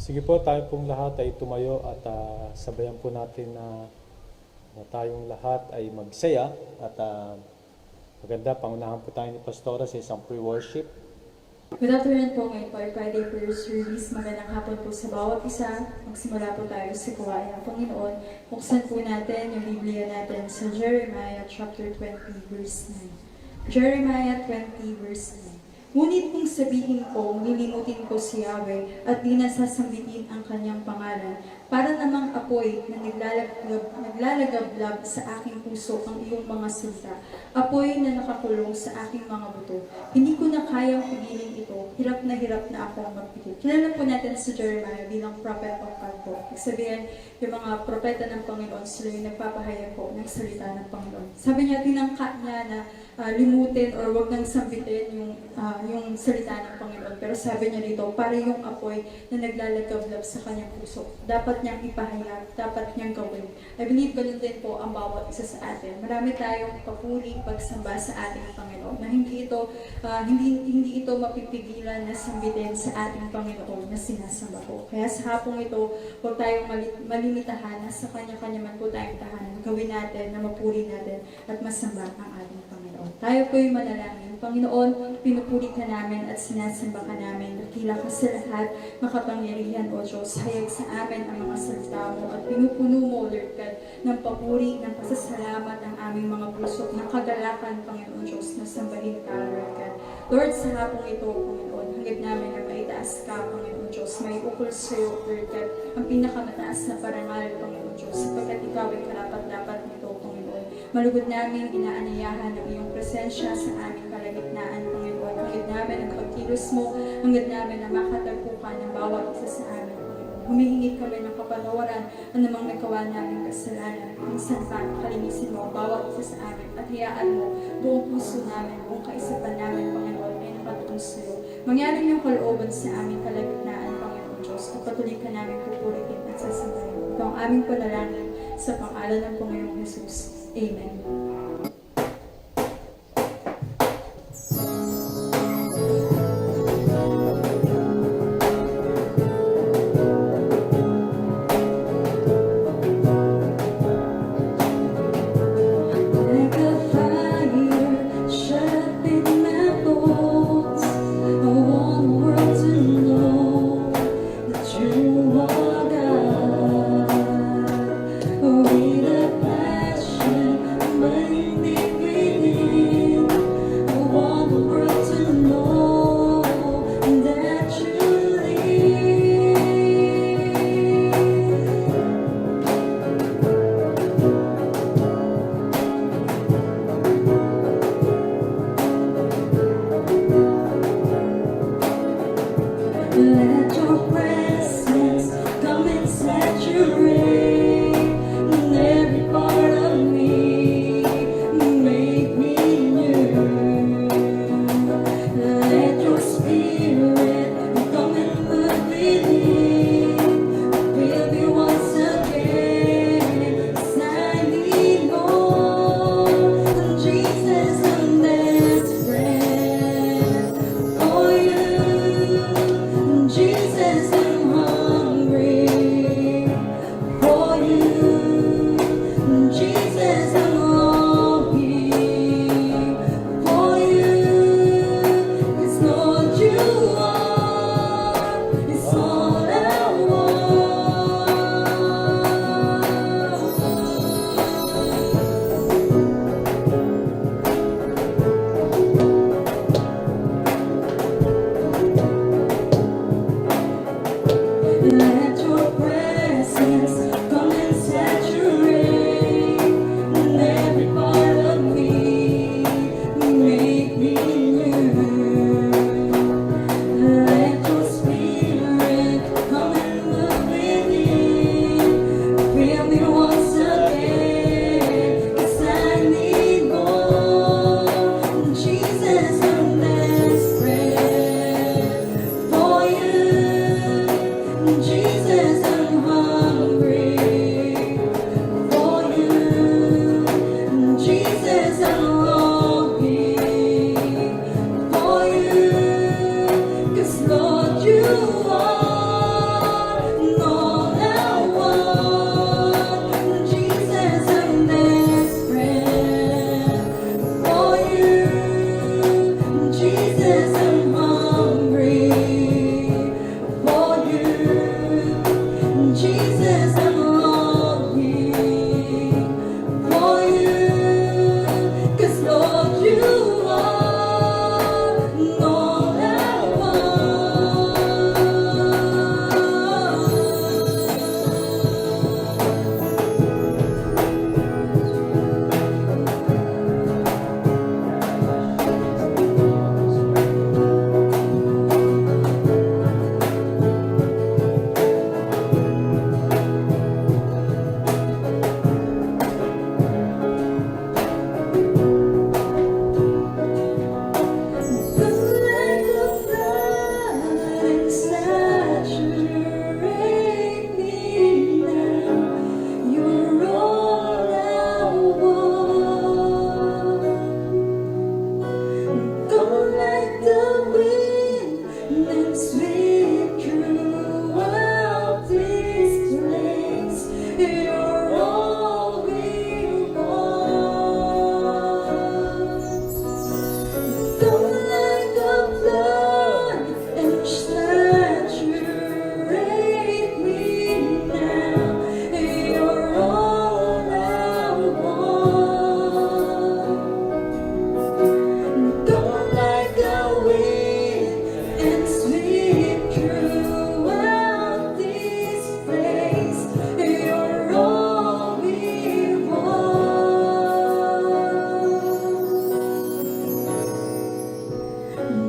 Sige po, tayo pong lahat ay tumayo at sabayan po natin na tayong lahat ay magsaya at maganda, pangunahan po tayo ni Pastora sa isang pre-worship. Good afternoon po, ngayon po ay Friday prayer service. Magandang hapon po sa bawat isa. Magsimula po tayo sa kuwain ng Panginoon. Buksan po natin yung Biblia natin sa Jeremiah chapter 20 verse 9. Jeremiah 20 verse 9. Ngunit kung sabihin ko, nilimutin ko si Yahweh at di nasasambitin ang kanyang pangalan, para namang apoy na naglalagablab sa aking puso ang iyong mga salita, apoy na nakakulong sa aking mga buto. Hindi ko na kayang pigilin ito, hirap na akong magpigil. Kilala po natin si Jeremiah bilang prophet of God po. Sabihin, yung mga propeta ng Panginoon, sila yung nagpapahayag po ng salita ng Panginoon. Sabi niya, tinangka niya na limutin or wag nang sambitin yung salita ng Panginoon. Pero sabi niya dito, para yung apoy na naglalagablab sa kanyang puso. Dapat niyang ipahayag, dapat niyang gawin. I believe ganun din po ang bawat isa sa atin. Marami tayong papuri, pagsamba sa ating Panginoon na hindi ito mapipigilan na sambitin sa ating Panginoon na sinasamba po. Kaya sa hapong ito, huwag tayong malimitahan na sa kanya-kanya man po tayong tahanan. Gawin natin, na mapuri natin at masamba ang ating Panginoon. Tayo po'y manalangin. Panginoon, pinupuri ka namin at sinasamba ka namin. Dakila ka sa lahat, makapangyarihan o Diyos. Hayag sa amin ang mga salita mo at pinupuno mo, Lord God, ng papuri, ng pasasalamat ang aming mga puso, ng kagalakan, Panginoon Diyos, na sambahin ka, Lord God. Lord, sa hapong ito, Panginoon, hanggang namin na maitaas ka, Panginoon Diyos. May ukol sa iyo, Lord God, ang pinakamataas na parangal, Panginoon Diyos, sapagkat ikaw ay karapat-dapat nito, Panginoon. Malugod namin inaanyayahan ng iyong presensya sa aming kalagitnaan, Panginoon. Hanggang namin ang pagkilos mo, hanggang namin na makatagpo ka ng bawat isa sa amin, Panginoon. Humihingi kami ng kapatawaran anumang nagawa namin kasalanan. Minsan pa, kalinisin mo ang bawat isa sa amin at hayaan mo buong puso namin, buong kaisipan namin, Panginoon, ay nakatutong sa iyo. Mangyari yung kalooban sa aming kalagitnaan, Panginoon Diyos, at patuloy ka namin pupurihin at sasabayin. Ito ang aming panalangin sa pangalan ng Panginoong Jesus. Amen. With a passion, my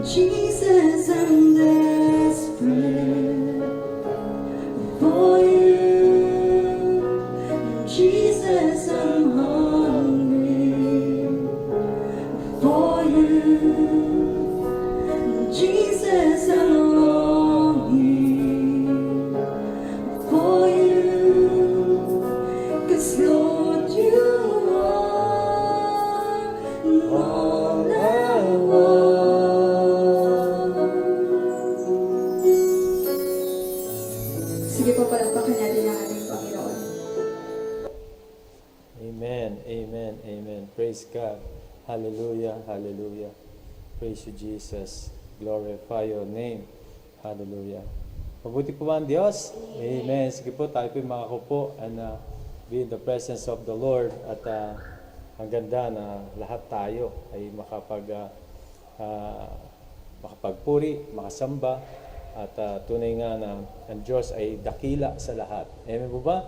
Jesus, I'm desperate for you. Jesus, I'm hungry for you. Jesus, I'm longing for you. 'Cause Lord, you are all I want. Sige po, palakpakan natin ang ating Panginoon. Amen, amen, amen. Praise God. Hallelujah, hallelujah. Praise you, Jesus. Glorify your name. Hallelujah. Mabuti po ba ang Diyos? Amen. Sige po, tayo po makakupo and be in the presence of the Lord. At ang ganda na lahat tayo ay makapagpuri, makasamba, at tunay nga na ang Diyos ay dakila sa lahat. Amen po ba?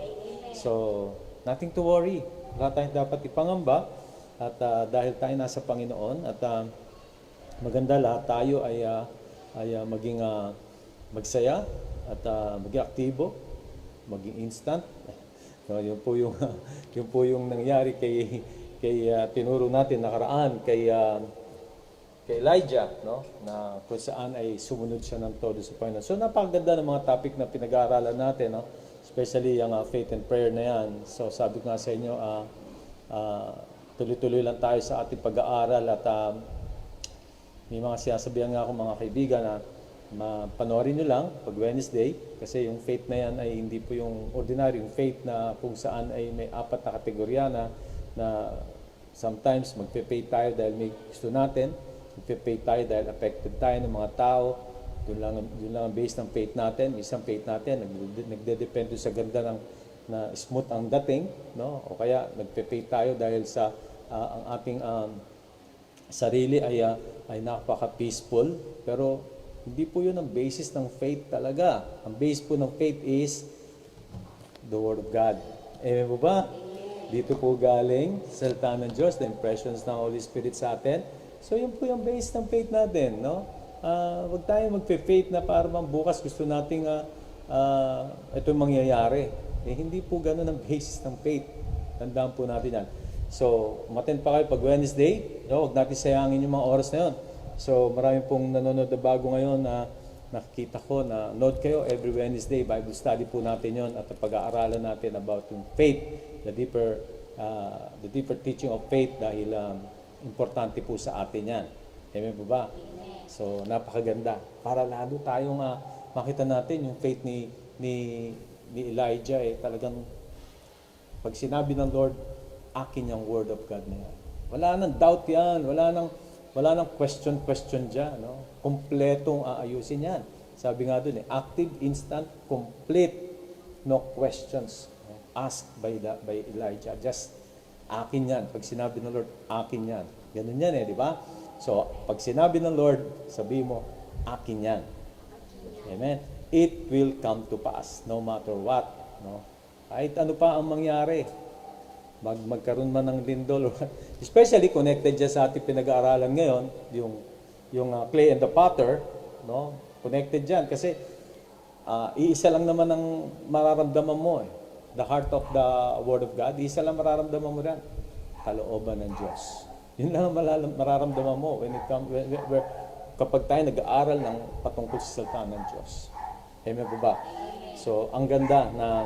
So, nothing to worry. Wala tayong dapat ipangamba. At dahil tayo nasa Panginoon at maganda lahat tayo ay maging magsaya at maging aktibo, maging instant. So, yun po yung yun po yung nangyari kay tinuro natin nakaraan kay Elijah, no? Na kung saan ay sumunod siya ng todo sa Panginoon. So napakaganda ng mga topic na pinag-aaralan natin, no? Especially yung faith and prayer na yan. So sabi ko nga sa inyo, tuloy-tuloy lang tayo sa ating pag-aaral at may mga sinasabihan nga ako mga kaibigan na panoorin nyo lang pag Wednesday kasi yung faith na yan ay hindi po yung ordinary, yung faith na kung saan ay may 4 na kategorya na sometimes magpe-pay tayo dahil may gusto natin, magpe-pay tayo dahil affected tayo ng mga tao. Yun lang ang base ng faith natin. Isang faith natin nagde-depende sa ganda na smooth ang dating, no? O kaya nagpe-pay tayo dahil sa ang ating sarili ay napaka-peaceful, pero hindi po yun ang basis ng faith talaga. Ang base po ng faith is the Word of God. Amen po ba? Dito po galing salita ng Diyos, the impressions ng Holy Spirit sa atin. So yun po yung base ng faith natin, no? Huwag tayo magpe-faith na para bukas gusto nating ito mangyayari. Hindi po ganun ang basis ng faith. Tandaan po natin yan. So, umattend pa kayo pag Wednesday. No? Huwag natin sayangin yung mga oras na yun. So, marami pong nanonood na bago ngayon na nakikita ko na note kayo every Wednesday. Bible study po natin yon at pag-aaralan natin about yung faith, the deeper teaching of faith dahil importante po sa atin yan. Amen po ba? So, napakaganda. Para lalo tayong makita natin yung faith ni Elijah talagang pag sinabi ng Lord, akin yung word of God na yan. Wala nang doubt yan. Wala nang question dyan. No? Kompletong aayusin yan. Sabi nga dun active, instant, complete, no questions. Asked by Elijah. Just akin yan. Pag sinabi ng Lord, akin yan. Ganun yan di ba? So, pag sinabi ng Lord, sabi mo, akin yan. Amen. It will come to pass, no matter what. No? Kahit ano pa ang mangyari, magkaroon man ng lindol, especially connected dyan sa ating pinag-aaralan ngayon, yung clay and the potter, no? Connected dyan, kasi iisa lang naman ang mararamdaman mo the heart of the Word of God, isa lang mararamdaman mo rin, kalooban ng Diyos. Yun lang ang mararamdaman mo kapag tayo nag-aaral ng patungkol sa salita ng Diyos. Amen po ba? So, ang ganda na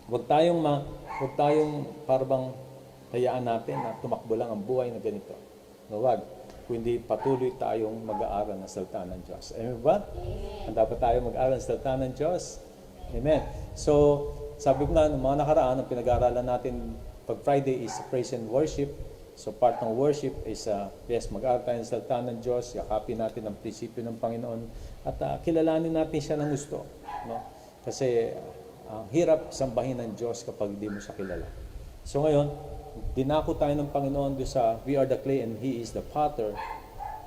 huwag tayong parang hayaan natin na tumakbo lang ang buhay na ganito. No, wag. Kundi patuloy tayong mag-aaral ng salita ng Diyos. Amen ba? Handa ba tayo mag-aaral ng salita ng Diyos? Amen. So, sabi ko nga, ng mga nakaraan, ang pinag-aaralan natin pag Friday is praise and worship. So, part ng worship is, mag-aaral tayo ng salita ng Diyos, yakapin natin ang prinsipyo ng Panginoon, at kilalanin natin siya ng gusto. No? Kasi, ang hirap sambahin ng Diyos kapag hindi mo siya kilala. So ngayon, dinako tayo ng Panginoon doon sa we are the clay and He is the potter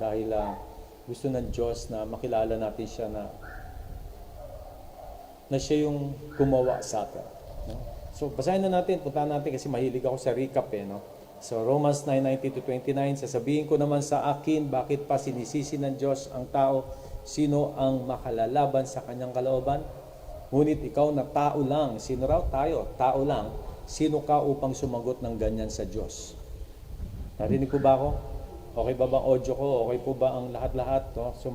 dahil gusto ng Diyos na makilala natin siya na siya yung gumawa sa atin. No? So basahin na natin, puntahan natin kasi mahilig ako sa recap no? So Romans 9:19-29, sasabihin ko naman sa akin, bakit pa sinisisi ng Diyos ang tao? Sino ang makalalaban sa kanyang kalooban? Ngunit ikaw na tao lang, sino raw? Tayo, tao lang. Sino ka upang sumagot ng ganyan sa Diyos? Narinig po ba ako? Okay ba bang audio ko? Okay po ba ang lahat-lahat? No? So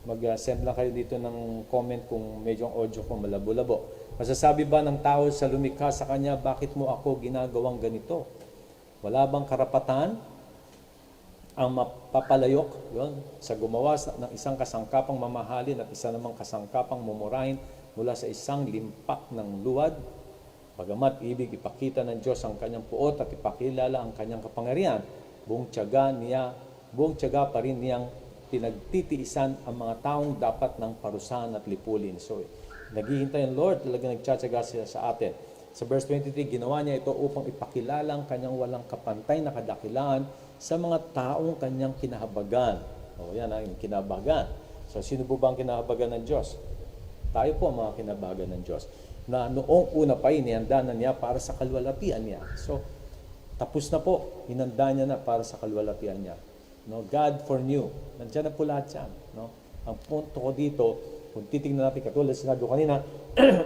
mag-send lang kayo dito ng comment kung medyo ang audio ko malabo-labo. Masasabi ba ng tao sa lumikha sa kanya, bakit mo ako ginagawang ganito? Wala bang karapatan ang mapapalayok sa gumawa ng isang kasangkapang mamahalin at isa namang kasangkapang mumurahin mula sa isang limpak ng luwad? Bagamat ibig ipakita ng Diyos ang kanyang puot at ipakilala ang kanyang kapangyarihan, buong tiyaga pa rin niyang pinagtitiisan ang mga taong dapat ng parusahan at lipulin. So, naghihintay ang Lord, talaga nagtsatsaga siya sa atin. Sa verse 23, ginawa niya ito upang ipakilala ang kanyang walang kapantay na kadakilaan sa mga taong kanyang kinahabagan. O yan, yung kinahabagan. So, sino po ba ang kinahabagan ng Diyos? Tayo po ang mga kinahabagan ng Diyos. Na noong una pa, inihanda na niya para sa kalwalatian niya. So, tapos na po, hinanda niya na para sa kalwalatian niya. No, God foreknew. Nandiyan na po lahat yan. No? Ang punto ko dito, kung titingnan natin, katulad sinabi ko kanina,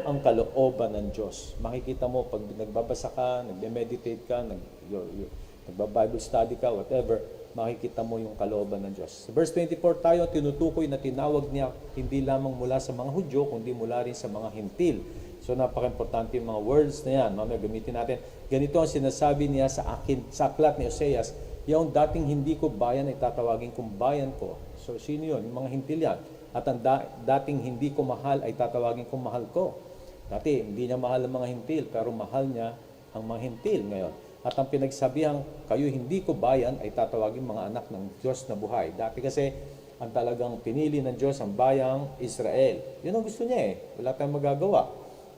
ang kalooban ng Diyos. Makikita mo, pag nagbabasa ka, nagme-meditate ka, nagba-Bible study ka, whatever, makikita mo yung kalooban ng Diyos. Sa verse 24 tayo, tinutukoy na tinawag niya hindi lamang mula sa mga Hudyo, kundi mula rin sa mga Hintil. So napaka-importante yung mga words na yan. Mamaya gamitin natin. Ganito ang sinasabi niya sa akin, sa aklat ni Oseas, yung dating hindi ko bayan ay tatawagin kong bayan ko. So sino yun? Yung mga Hintil yan. At ang dating hindi ko mahal ay tatawagin kong mahal ko. Dati hindi niya mahal ang mga Hintil, pero mahal niya ang mga Hintil ngayon. At ang pinagsabihan, kayo hindi ko bayan ay tatawagin mga anak ng Diyos na buhay. Dati kasi ang talagang pinili ng Diyos ang bayang Israel. Yun ang gusto niya Wala tayong magagawa.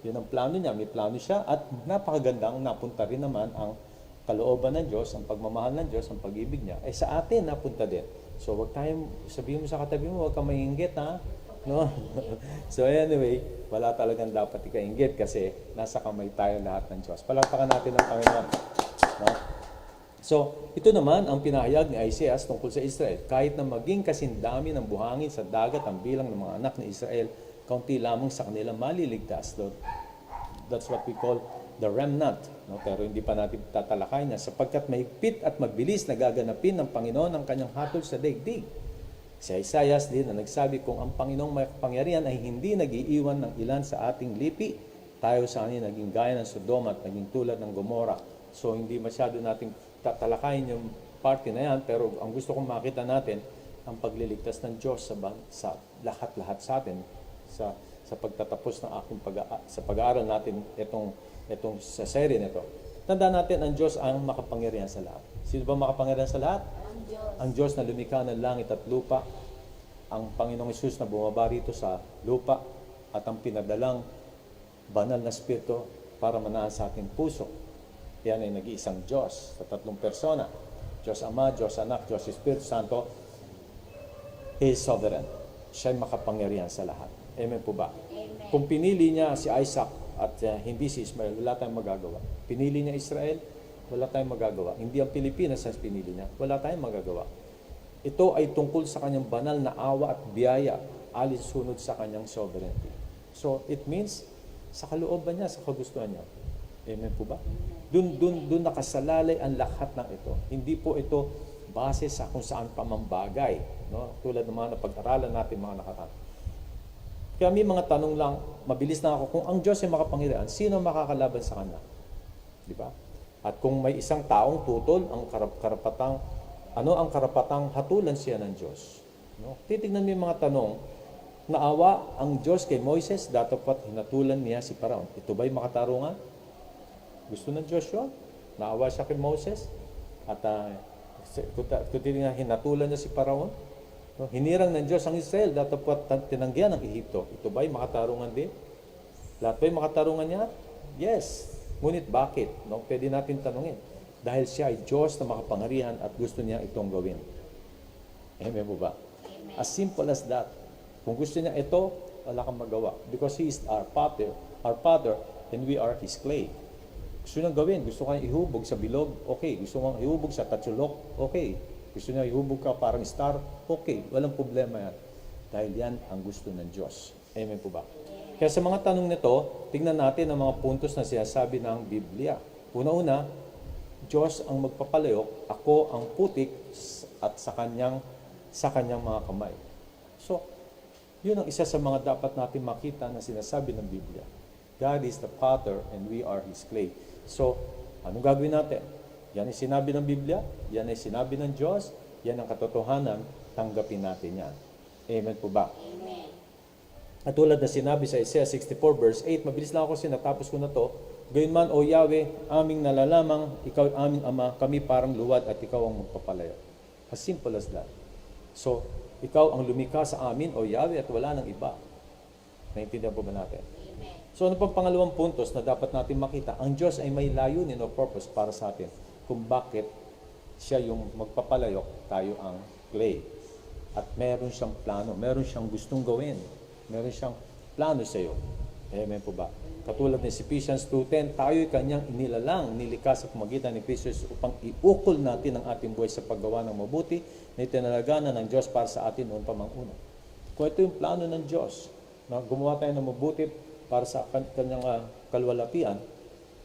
Yun ang plano niya. May plano siya at napakagandang napunta rin naman ang kalooban ng Diyos, ang pagmamahal ng Diyos, ang pag-ibig niya. Sa atin napunta din. So wag tayong sabihin mo sa katabi mo, wag kang mainggit No? So anyway, wala talagang dapat ikainggit kasi nasa kamay tayo lahat ng Diyos. Palakpakan natin ang Panginoon. No? So, ito naman ang pinahayag ni Isaiah tungkol sa Israel. Kahit na maging kasindami ng buhangin sa dagat ang bilang ng mga anak ni Israel, kaunti lamang sa kanila maliligtas. That's what we call the remnant. No? Pero hindi pa natin tatalakay niya sapagkat mahigpit at mabilis na gaganapin ng Panginoon ang kanyang hatol sa daigdig. Si Isaiah din na nagsabi kung ang Panginoong may kapangyarihan ay hindi nag-iiwan ng ilan sa ating lipi, tayo sa anin naging gaya ng Sodoma at naging tulad ng Gomora. So hindi masyado nating tatalakayin yung parte na yan, pero ang gusto kong makita natin ang pagliligtas ng Diyos sa lahat-lahat sa atin sa pagtatapos ng aking sa pag-aaral natin itong sa serie nito. Tandaan natin ang Diyos ang makapangyarihan sa lahat. Sino ba makapangyarihan sa lahat? Ang Diyos na lumikha ng langit at lupa, ang Panginoong Hesus na bumaba rito sa lupa at ang pinadalang banal na Espiritu para manahan sa ating puso. Yan ay nag-iisang Diyos sa tatlong persona. Diyos Ama, Diyos Anak, Diyos Espiritu Santo. He is sovereign. Siya ay makapangyarihan sa lahat. Amen po ba? Amen. Kung pinili niya si Isaac at hindi si Ismael, wala tayong magagawa. Pinili niya Israel, wala tayong magagawa. Hindi ang Pilipinas ang pinili niya, wala tayong magagawa. Ito ay tungkol sa kanyang banal na awa at biyaya, alinsunod sa kanyang sovereignty. So, it means, sa kalooban niya, sa kagustuhan niya. Amen po ba? Doon nakasalalay ang lahat ng ito. Hindi po ito base sa kung saan pa mambagay. No? Tulad ng mga napag-aralan natin mga nakaraan. Kaya may mga tanong lang, mabilis na ako, kung ang Diyos ay makapangyarihan, sino makakalaban sa Kanya? Di ba? At kung may isang taong tutol, ang karapatang hatulan siya ng Diyos? No? Titignan mo yung mga tanong, naawa ang Diyos kay Moises, dapat hinatulan niya si Paraon. Ito ba'y makatarungan? Gusto ng Diyos yun? Naawa siya kay Moses? At kung titignan, hinatulan niya si Paraon? No? Hinirang ng Diyos ang Israel, dapat tinanggihan ng Ehipto. Ito ba'y makatarungan din? Lahat ba'y makatarungan niya? Yes. Ngunit bakit? No? Pwede natin tanungin. Dahil siya ay Diyos na makapangyarihan at gusto niya itong gawin. Amen po ba? Amen. As simple as that. Kung gusto niya ito, wala kang magawa. Because He is our Father, and we are His clay. Gusto niyang gawin, gusto kang ihubog sa bilog, okay. Gusto kang ihubog sa tatsulok, okay. Gusto niya ihubog ka parang star, okay. Walang problema yan. Dahil yan ang gusto ng Diyos. Amen po ba? Kaya sa mga tanong nito, tingnan natin ang mga puntos na sinasabi ng Biblia. Una-una, Diyos ang magpapalayok, ako ang putik at sa kanyang mga kamay. So, yun ang isa sa mga dapat natin makita na sinasabi ng Biblia. God is the potter and we are His clay. So, anong gagawin natin? Yan ay sinabi ng Biblia, yan ay sinabi ng Diyos, yan ang katotohanan, tanggapin natin yan. Amen po ba? Amen. At tulad na sinabi sa Isaiah 64 verse 8, mabilis lang ako kasi natapos ko na to. Gayunman, O Yahweh, aming nalalamang, ikaw aming Ama, kami parang luwad at ikaw ang magpapalayo. As simple as that. So, ikaw ang lumikha sa amin, O Yahweh, at wala nang iba. Naintindihan po ba natin? Amen. So, ano pang pangalawang puntos na dapat natin makita? Ang Diyos ay may layunin o purpose para sa atin kung bakit siya yung magpapalayok, tayo ang clay. At meron siyang plano, meron siyang gustong gawin. Meron siyang plano sa iyo. Amen po ba? Katulad ni Ephesians 2:10, tayo'y kanyang inilalang, nilikha sa pamagitan ni Kristo upang iukol natin ang ating buhay sa paggawa ng mabuti na itinalagana ng Diyos para sa atin noon pa mang una. Kung ito yung plano ng Diyos, na gumawa tayo ng mabuti para sa kanyang kalwalapian,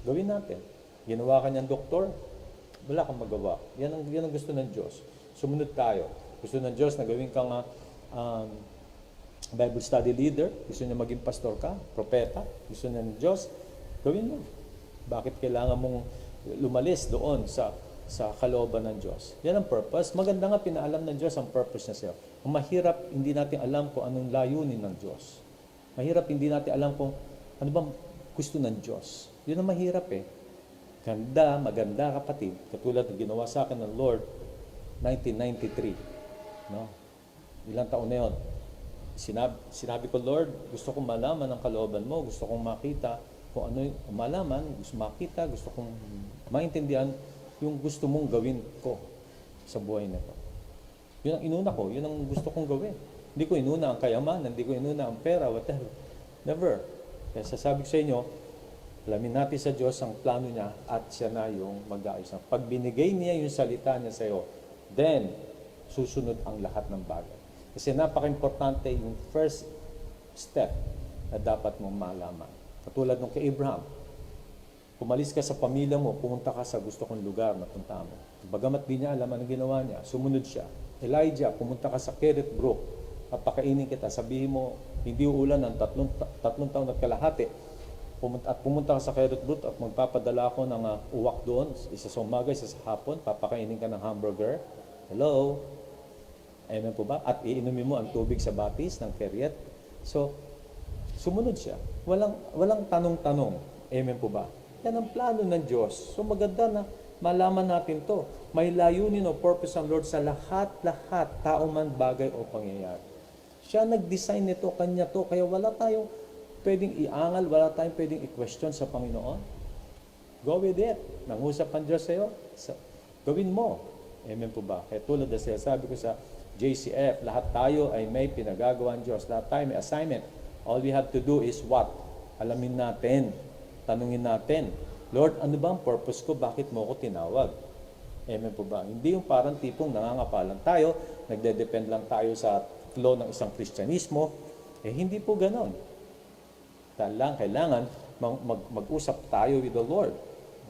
gawin natin. Ginawa kanyang doktor, wala kang magawa. Yan ang gusto ng Diyos. Sumunod tayo. Gusto ng Diyos na gawin kang Bible study leader, gusto niya maging pastor ka, propeta, gusto niya ng Diyos, gawin mo. Bakit kailangan mong lumalis doon sa kalooban ng Diyos? Yan ang purpose. Maganda nga pinaalam ng Diyos ang purpose niya sa'yo. Ang mahirap, hindi natin alam kung anong layunin ng Diyos. Mahirap, hindi natin alam kung ano bang gusto ng Diyos. Yun ang mahirap eh. Maganda kapatid, katulad ng ginawa sa akin ng Lord, 1993. No? Ilang taon na yun? Sinabi ko, Lord, gusto kong malaman ang kalooban mo, gusto kong makita kung ano yung malaman, gusto makita, gusto kong maintindihan yung gusto mong gawin ko sa buhay na ito. Yun ang inuna ko, yun ang gusto kong gawin. Hindi ko inuna ang kayamanan, hindi ko inuna ang pera, whatever. Never. Kaya sasabi ko sa inyo, alamin natin sa Diyos ang plano niya at siya na yung mag-aayos. Pag binigay niya yung salita niya sa iyo, then susunod ang lahat ng bagay. Kasi napaka-importante yung first step na dapat mong malaman. Katulad nung kay Abraham, pumalis ka sa pamilya mo, pumunta ka sa gusto kong lugar na punta mo. Bagamat di niya alam ang ginawa niya, sumunod siya. Elijah, pumunta ka sa Kerith Brook, papakainin kita, sabihin mo, hindi uulan ng tatlong taon at kalahati. Pumunta ka sa Kerith Brook at magpapadala ako ng uwak doon, isa sa umaga, isa sa hapon, papakainin ka ng hamburger. Hello? Amen po ba? At iinumin mo ang tubig sa batis ng Kerith. So, sumunod siya. Walang tanong-tanong. Amen po ba? Yan ang plano ng Diyos. So, maganda na malaman natin to. May layunin o purpose ang Lord sa lahat, tao man, bagay o pangyayari. Siya nag-design nito, kanya to. Kaya wala tayong pwedeng iangal, wala tayong pwedeng i-question sa Panginoon. Go with it. Nangusap ang Diyos sa'yo. Gawin mo. Amen po ba? Kaya tulad na sabi ko sa JCF, lahat tayo ay may pinagagawa ng Diyos. Lahat tayo may assignment. All we have to do is what? Alamin natin. Tanungin natin. Lord, ano ba ang purpose ko? Bakit mo ako tinawag? Amen po ba? Hindi yung parang tipong nangangapalan tayo, nagde-depend lang tayo sa flow ng isang Kristyanismo. Hindi po ganon. Kailangan mag-usap tayo with the Lord.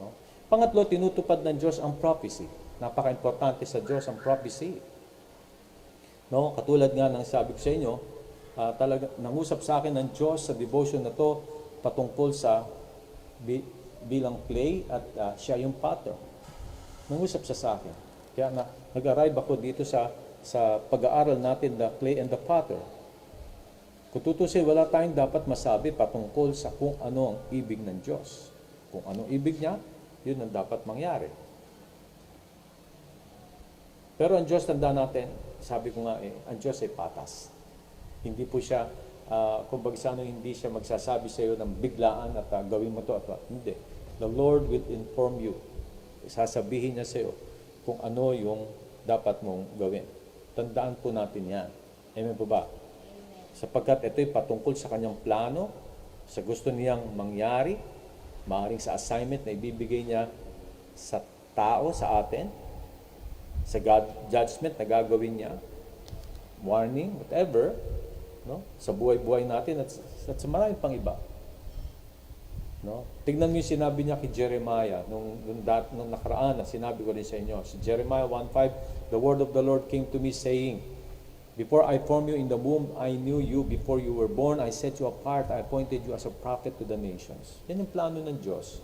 No? Pangatlo, tinutupad ng Diyos ang prophecy. Napaka-importante sa Diyos ang prophecy. No, katulad nga ng sabi ko sa inyo, talaga nangusap sa akin ng Diyos sa devotion na to patungkol sa bilang clay at siya yung potter. Nangusap siya sa akin. Kaya nag-arrive ako dito sa pag-aaral natin, the clay and the potter. Kung tutusin, wala tayong dapat masabi patungkol sa kung ano ang ibig ng Diyos. Kung anong ibig niya, yun ang dapat mangyari. Pero ang Diyos, tanda natin, sabi ko nga ang Diyos ay patas. Hindi po siya, kumbaga hindi siya magsasabi sa iyo ng biglaan at gawin mo to at hindi. The Lord will inform you. Sasabihin niya sa iyo kung ano yung dapat mong gawin. Tandaan po natin yan. Amen po ba? Sapagkat ito'y patungkol sa kanyang plano, sa gusto niyang mangyari, Maaaring sa assignment na ibibigay niya sa tao, sa atin, sa God judgment na gagawin niya, warning, whatever, no? Sa buhay-buhay natin at sa marami pang iba. No? Tignan niyo yung sinabi niya kay Jeremiah nung nakaraan na sinabi ko rin sa inyo. Si Jeremiah 1:5, "The word of the Lord came to me saying, Before I formed you in the womb, I knew you. Before you were born, I set you apart. I appointed you as a prophet to the nations." Yan yung plano ng Diyos.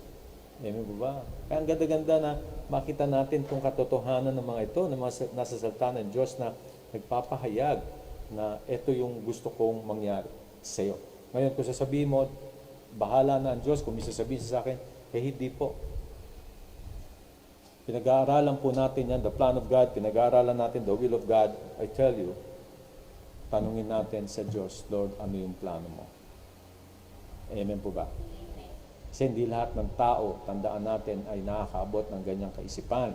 Amen po ba? Kaya ang ganda-ganda na makita natin itong katotohanan ng mga ito, ng mga nasa salita ng Diyos na nagpapahayag na ito yung gusto kong mangyari sa iyo. Ngayon, kung sasabihin mo, bahala na ang Diyos, kung may sasabihin sa akin, hindi po. Pinag-aaralan po natin yan, the plan of God, pinag-aaralan natin the will of God. I tell you, tanungin natin sa Diyos, Lord, ano yung plano mo? Amen po ba? Kasi hindi lahat ng tao, tandaan natin, ay nakakaabot ng ganyang kaisipan.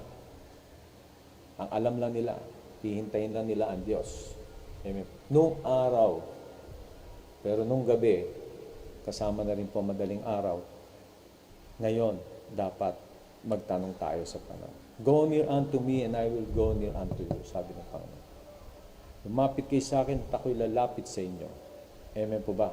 Ang alam lang nila, hihintayin lang nila ang Diyos. Amen. Nung araw, pero nung gabi, kasama na rin po madaling araw, ngayon, dapat magtanong tayo sa Panginoon. Go near unto me and I will go near unto you, sabi ng Panginoon. Lumapit kayo sa akin at ako'y lalapit sa inyo. Amen po ba?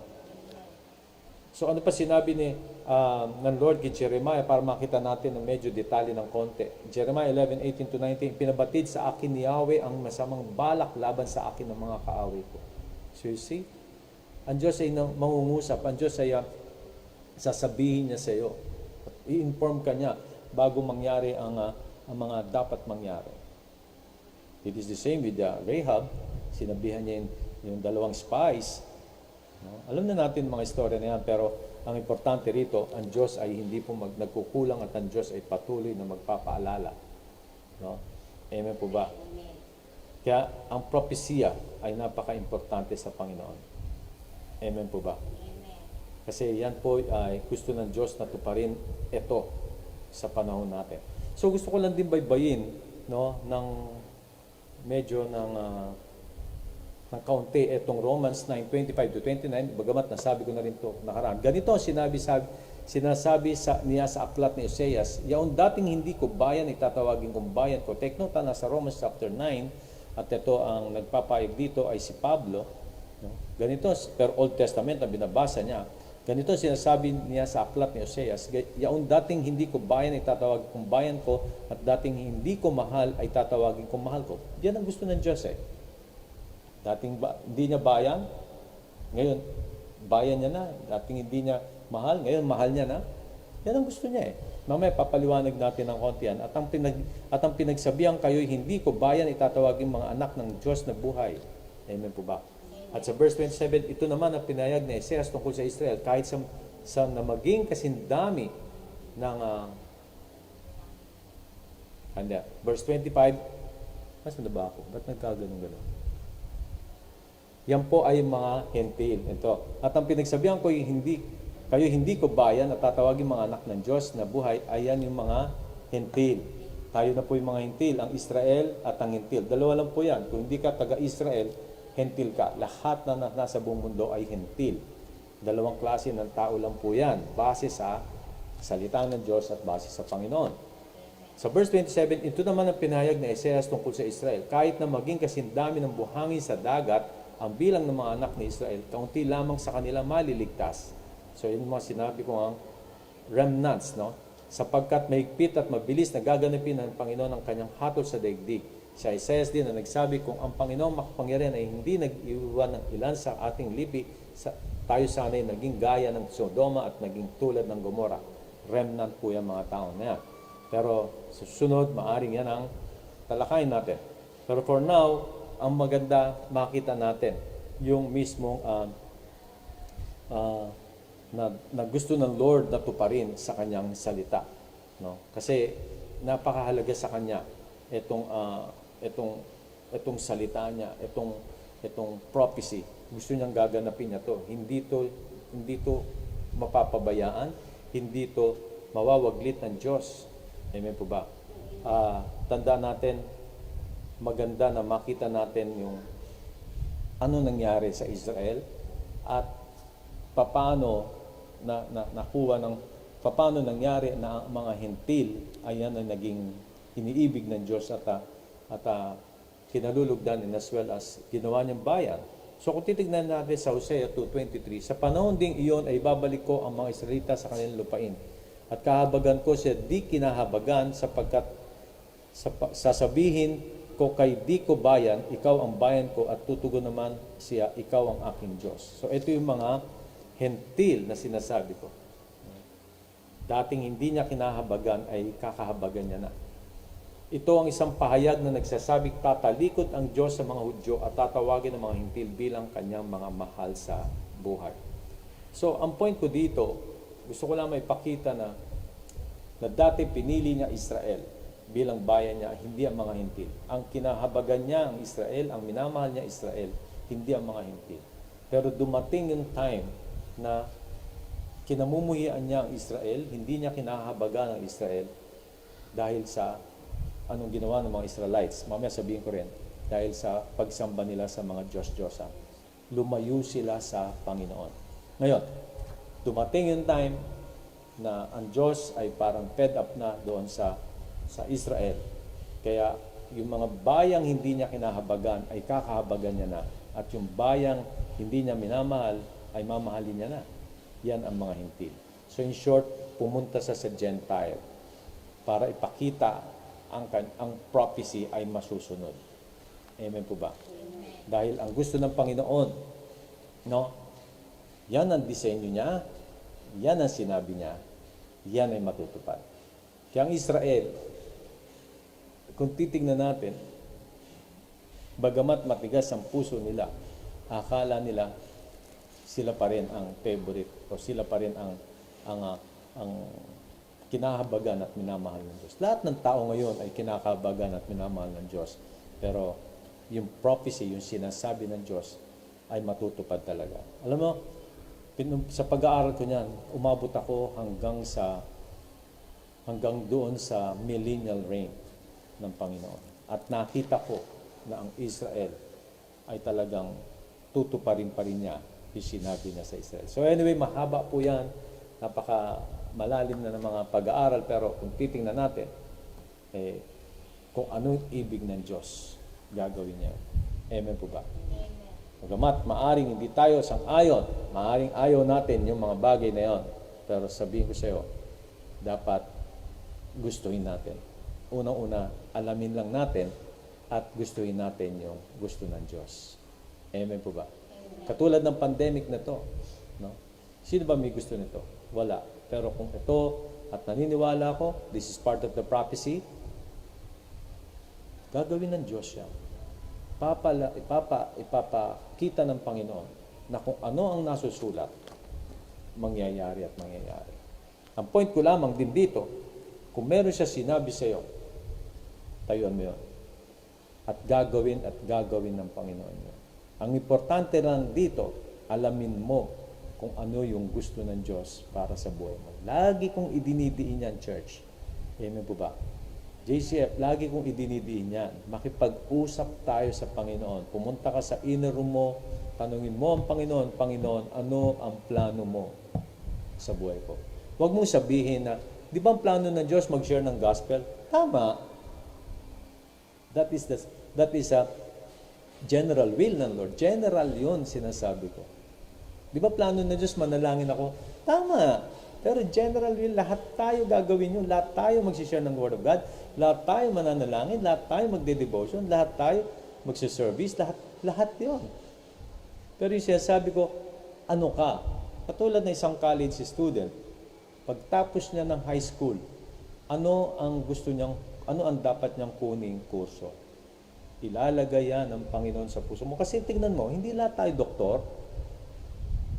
So ano pa sinabi ng Lord kay Jeremiah para makita natin ng medyo detalye ng konti. Jeremiah 11:18-19, "Pinabatid sa akin ni Yahweh ang masamang balak laban sa akin ng mga kaaway ko." So you see, ang Diyos ay mangungusap. Ang Diyos ay sasabihin niya sa iyo. I-inform ka niya bago mangyari ang mga dapat mangyari. It is the same with Rahab. Sinabihan niya yung dalawang spies. No? Alam na natin mga istorya na yan, pero ang importante rito, ang Diyos ay hindi po nagkukulang at ang Diyos ay patuloy na magpapaalala. No? Amen po ba? Kaya ang propesya ay napaka-importante sa Panginoon. Amen po ba? Kasi yan po ay gusto ng Diyos na tuparin ito sa panahon natin. So gusto ko lang din baybayin, no, ng medyo ng kaunti itong Romans 9:25-29, bagamat nasabi ko na rin ito nakaraan. Ganito ang sinasabi niya sa aklat ni Oseas, "Yaon dating hindi ko bayan, itatawagin kong bayan ko." Take note, nasa Romans chapter 9, at ito ang nagpapayag dito ay si Pablo. No? Ganito, per Old Testament na binabasa niya, ganito sinasabi niya sa aklat ni Oseas, "Yaon dating hindi ko bayan, itatawagin kong bayan ko, at dating hindi ko mahal, ay tatawagin kong mahal ko." Yan ang gusto ng Diyos eh. Dating hindi niya bayan, ngayon bayan niya na. Dating hindi niya mahal, ngayon mahal niya na. Yan ang gusto niya eh. Mamaya papaliwanag natin ng konti yan. At ang pinagsabihan kayo'y hindi ko bayan, itatawagin mga anak ng Diyos na buhay. Amen po ba? At sa verse 27, ito naman ang pinayag ni Oseas tungkol sa Israel. Kahit sa na maging kasindami ng verse 25, mas na ba ako? Ba't nagkaganong-ganon? Yan po ay mga hentil. Ito. At ang pinagsabihan ko, kayo hindi ko bayan at tatawagin mga anak ng Diyos na buhay, ayan yung mga hentil. Tayo na po yung mga hentil, ang Israel at ang hentil. Dalawa lang po yan. Kung hindi ka taga-Israel, hentil ka. Lahat na nasa buong mundo ay hentil. Dalawang klase ng tao lang po yan. Base sa salita ng Diyos at base sa Panginoon. Sa verse 27, ito naman ang pinahayag na Oseas tungkol sa Israel. Kahit na maging kasindami ng buhangin sa dagat, ang bilang ng mga anak ni Israel, kaunti lamang sa kanila maliligtas. So, yun mga sinabi ko ang remnants, no? Sapagkat mahigpit at mabilis na gaganapin ng Panginoon ang kanyang hatol sa daigdig. Sa Isaiah din na nagsabi, kung ang Panginoong makapangyarihan ay hindi nag-iwan ng ilan sa ating lipi, tayo sana'y naging gaya ng Sodoma at naging tulad ng Gomora. Remnant po yung mga tao na yan. Pero sa susunod, maaring yan ang talakayin natin. Pero for now, ang maganda makita natin yung mismong na gusto ng Lord na tuparin sa kanyang salita, no? Kasi napakahalaga sa kanya itong salita niya, itong prophecy. Gusto niyang gaganapin niya to. Hindi to mapapabayaan, hindi to mawawaglit ng Diyos. Amen po ba? Tandaan natin, maganda na makita natin yung ano nangyari sa Israel at paano nakuha ng paano nangyari na ang mga hentil ay yan ang naging iniibig ng Diyos at kinalulugdan as well as ginawa niyang bayan. So kung titignan natin sa Hosea 2:23, sa panahon ding iyon ay babalik ko ang mga Israelita sa kanilang lupain at kahabagan ko siya di kinahabagan sapagkat sasabihin ko kay di ko bayan, ikaw ang bayan ko at tutugon naman siya, ikaw ang aking Diyos. So ito yung mga hentil na sinasabi ko. Dating hindi niya kinahabagan ay kakahabagan niya na. Ito ang isang pahayag na nagsasabing tatalikod ang Diyos sa mga Hudyo at tatawagin ang mga hentil bilang kanyang mga mahal sa buhay. So ang point ko dito, gusto ko lang maipakita na dati pinili niya Israel bilang bayan niya, hindi ang mga hentil. Ang kinahabagan niya ang Israel, ang minamahal niya Israel, hindi ang mga hentil. Pero dumating yung time na kinamumuhian niya ang Israel, hindi niya kinahabagan ang Israel dahil sa anong ginawa ng mga Israelites. Mamaya sabihin ko rin, dahil sa pagsamba nila sa mga Diyos-Diyosan. Lumayo sila sa Panginoon. Ngayon, dumating yung time na ang Diyos ay parang fed up na doon sa Israel. Kaya yung mga bayang hindi niya kinahabagan ay kakahabagan niya na. At yung bayang hindi niya minamahal ay mamahalin niya na. Yan ang mga hentil. So in short, pumunta sa Gentile para ipakita ang prophecy ay masusunod. Amen po ba? Amen. Dahil ang gusto ng Panginoon, no? Yan ang disenyo niya, yan ang sinabi niya, yan ay matutupad. Kaya ang Israel, kung titignan natin, bagamat matigas ang puso nila, akala nila sila pa rin ang favorite o sila pa rin ang kinahabagan at minamahal ng Diyos. Lahat ng tao ngayon ay kinakahabagan at minamahal ng Diyos. Pero yung prophecy, yung sinasabi ng Diyos ay matutupad talaga. Alam mo, sa pag-aaral ko niyan, umabot ako hanggang doon sa millennial reign ng Panginoon. At nakita ko na ang Israel ay talagang tutuparin pa rin niya yung sinabi niya sa Israel. So anyway, mahaba po yan. Malalim na ng mga pag-aaral, pero kung titingnan natin, kung ano yung ibig ng Diyos, gagawin niya. Amen po ba? Bagamat maaring hindi tayo sang-ayon, maaring ayaw natin yung mga bagay na yon, pero sabihin ko sa iyo, dapat gustuhin natin. Unang-una, alamin lang natin at gustuhin natin yung gusto ng Diyos. Amen po ba? Amen. Katulad ng pandemic na to, no? Sino ba may gusto nito? Wala. Pero kung ito, at naniniwala ko, this is part of the prophecy, gagawin ng Diyos yan. Ipapakita ng Panginoon na kung ano ang nasusulat, mangyayari at mangyayari. Ang point ko lamang din dito, kung meron siya sinabi sa iyo, tayuan mo yun. At gagawin ng Panginoon yun. Ang importante lang dito, alamin mo kung ano yung gusto ng Diyos para sa buhay mo. Lagi kong idinidiin yan, church. Amen po ba? JCF, lagi kong idinidiin yan. Makipag-usap tayo sa Panginoon. Pumunta ka sa inner room mo, tanungin mo ang Panginoon, Panginoon, ano ang plano mo sa buhay ko? Huwag mong sabihin na, di ba ang plano ng Diyos mag-share ng gospel? Tama. That is a general will ng Lord. General yun, sinasabi ko. Di ba plano ng Diyos, manalangin ako? Tama. Pero general will, lahat tayo gagawin yun. Lahat tayo mag-share ng Word of God. Lahat tayo mananalangin. Lahat tayo magde-devotion. Lahat tayo magsiservice. Lahat yun. Pero yung sinasabi ko, ano ka? Katulad ng isang college student, pagtapos niya ng high school, ano ang dapat niyang kuning kurso? Ilalagay yan ng Panginoon sa puso mo. Kasi tingnan mo, hindi lahat tayo doktor.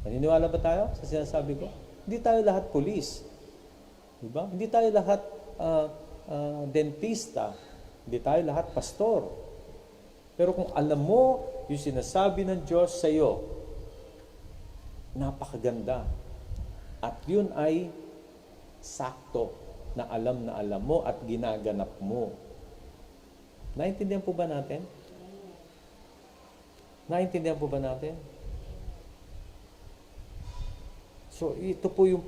Naniniwala ba tayo sa sinasabi ko? Hindi tayo lahat pulis. Diba? Hindi tayo lahat dentista. Hindi tayo lahat pastor. Pero kung alam mo yung sinasabi ng Diyos sa iyo, napakaganda. At yun ay sakto na alam mo at ginaganap mo. Naintindihan po ba natin? Naintindihan po ba natin? So, ito po yung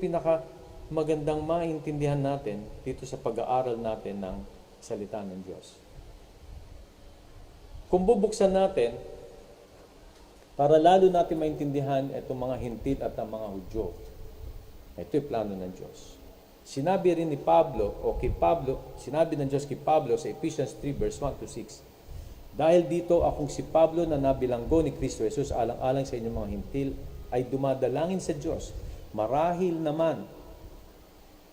magandang maintindihan natin dito sa pag-aaral natin ng salita ng Diyos. Kung bubuksan natin, para lalo natin maintindihan itong mga hintil at ang mga Hudyo, ito yung plano ng Diyos. Sinabi rin ni Pablo, sinabi ng Diyos kay Pablo sa Ephesians 3 verse 1 to 6, dahil dito akong si Pablo na nabilanggo ni Kristo Jesus alang-alang sa inyong mga hintil ay dumadalangin sa Diyos. Marahil naman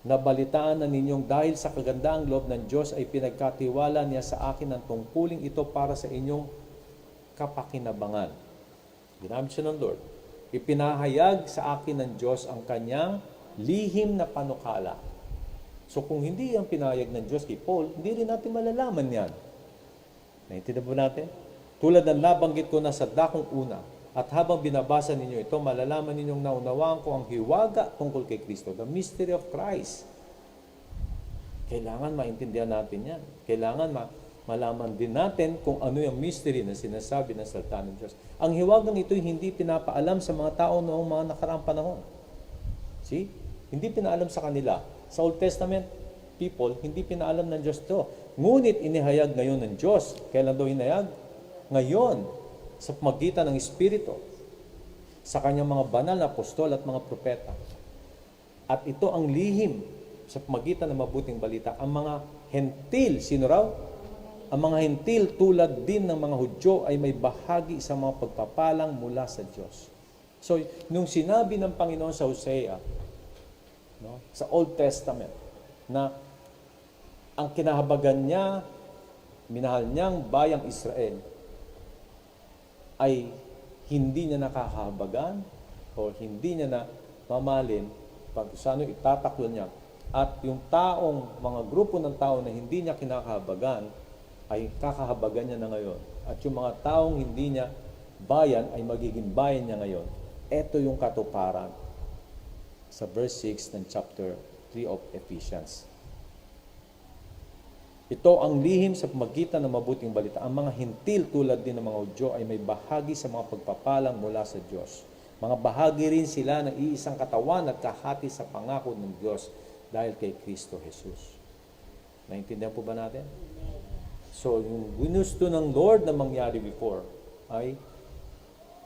nabalitaan na ninyong dahil sa kagandaang loob ng Diyos ay pinagkatiwala niya sa akin ang tungkuling ito para sa inyong kapakinabangan. Ginamit siya ng Lord. Ipinahayag sa akin ng Diyos ang kanyang lihim na panukala. So kung hindi ang pinahayag ng Diyos kay Paul, hindi rin natin malalaman yan. Naintindihan po natin? Tulad ng nabanggit ko na sa dakong una, at habang binabasa ninyo ito, malalaman ninyong naunawaan ko ang hiwaga tungkol kay Kristo, the mystery of Christ. Kailangan maintindihan natin yan. Kailangan malaman din natin kung ano yung mystery na sinasabi ng salita ng Diyos. Ang hiwagang ito'y hindi pinapaalam sa mga tao noong mga nakaraang panahon. See? Hindi pinaalam sa kanila. Sa Old Testament people, hindi pinaalam ng Diyos to. Ngunit inihayag ngayon ng Diyos. Kailan daw inihayag? Ngayon, sa pamagitan ng Espiritu, sa kanyang mga banal na apostol at mga propeta. At ito ang lihim sa pamagitan ng mabuting balita. Ang mga hentil, sino raw? Ang mga hentil tulad din ng mga Hudyo ay may bahagi sa mga pagpapalang mula sa Diyos. So, nung sinabi ng Panginoon sa Hosea, no, sa Old Testament, na ang kinahabagan niya, minahal niyang bayang Israel, ay hindi niya nakakahabagan o hindi niya na mamalin pag saan itataklo niya. At yung taong, mga grupo ng tao na hindi niya kinakahabagan, ay kakahabagan niya na ngayon. At yung mga taong hindi niya bayan, ay magiging bayan niya ngayon. Ito yung katuparan sa verse 6 ng chapter 3 of Ephesians. Ito ang lihim sa pamagitan ng mabuting balita. Ang mga hintil tulad din ng mga Hudyo ay may bahagi sa mga pagpapalang mula sa Diyos. Mga bahagi rin sila ng iisang katawan at kahati sa pangako ng Diyos dahil kay Kristo Jesus. Naintindihan po ba natin? So, yung ginusto ng Lord na mangyari before ay,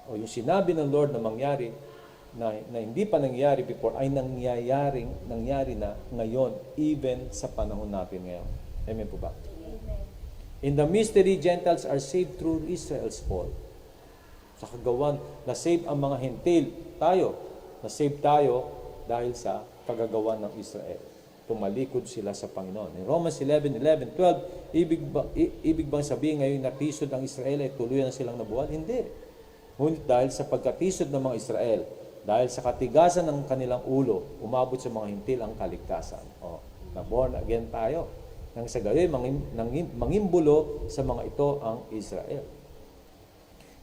o yung sinabi ng Lord na mangyari na hindi pa nangyari before ay nangyari na ngayon, even sa panahon natin ngayon. Amen po ba? Amen. In the mystery, Gentiles are saved through Israel's fall. Sa kagawan, na-save ang mga hentil. Tayo, na-save tayo dahil sa kagagawan ng Israel. Tumalikod sila sa Panginoon. In Romans 11:12, ibig bang sabihin ngayon na tisod ang Israel ay tuluyan na silang nabuhat? Hindi. Ngunit dahil sa pagkatisod ng mga Israel, dahil sa katigasan ng kanilang ulo, umabot sa mga hintil ang kaligtasan. Na born again tayo. Nang sa gayon, mangimbulo sa mga ito ang Israel.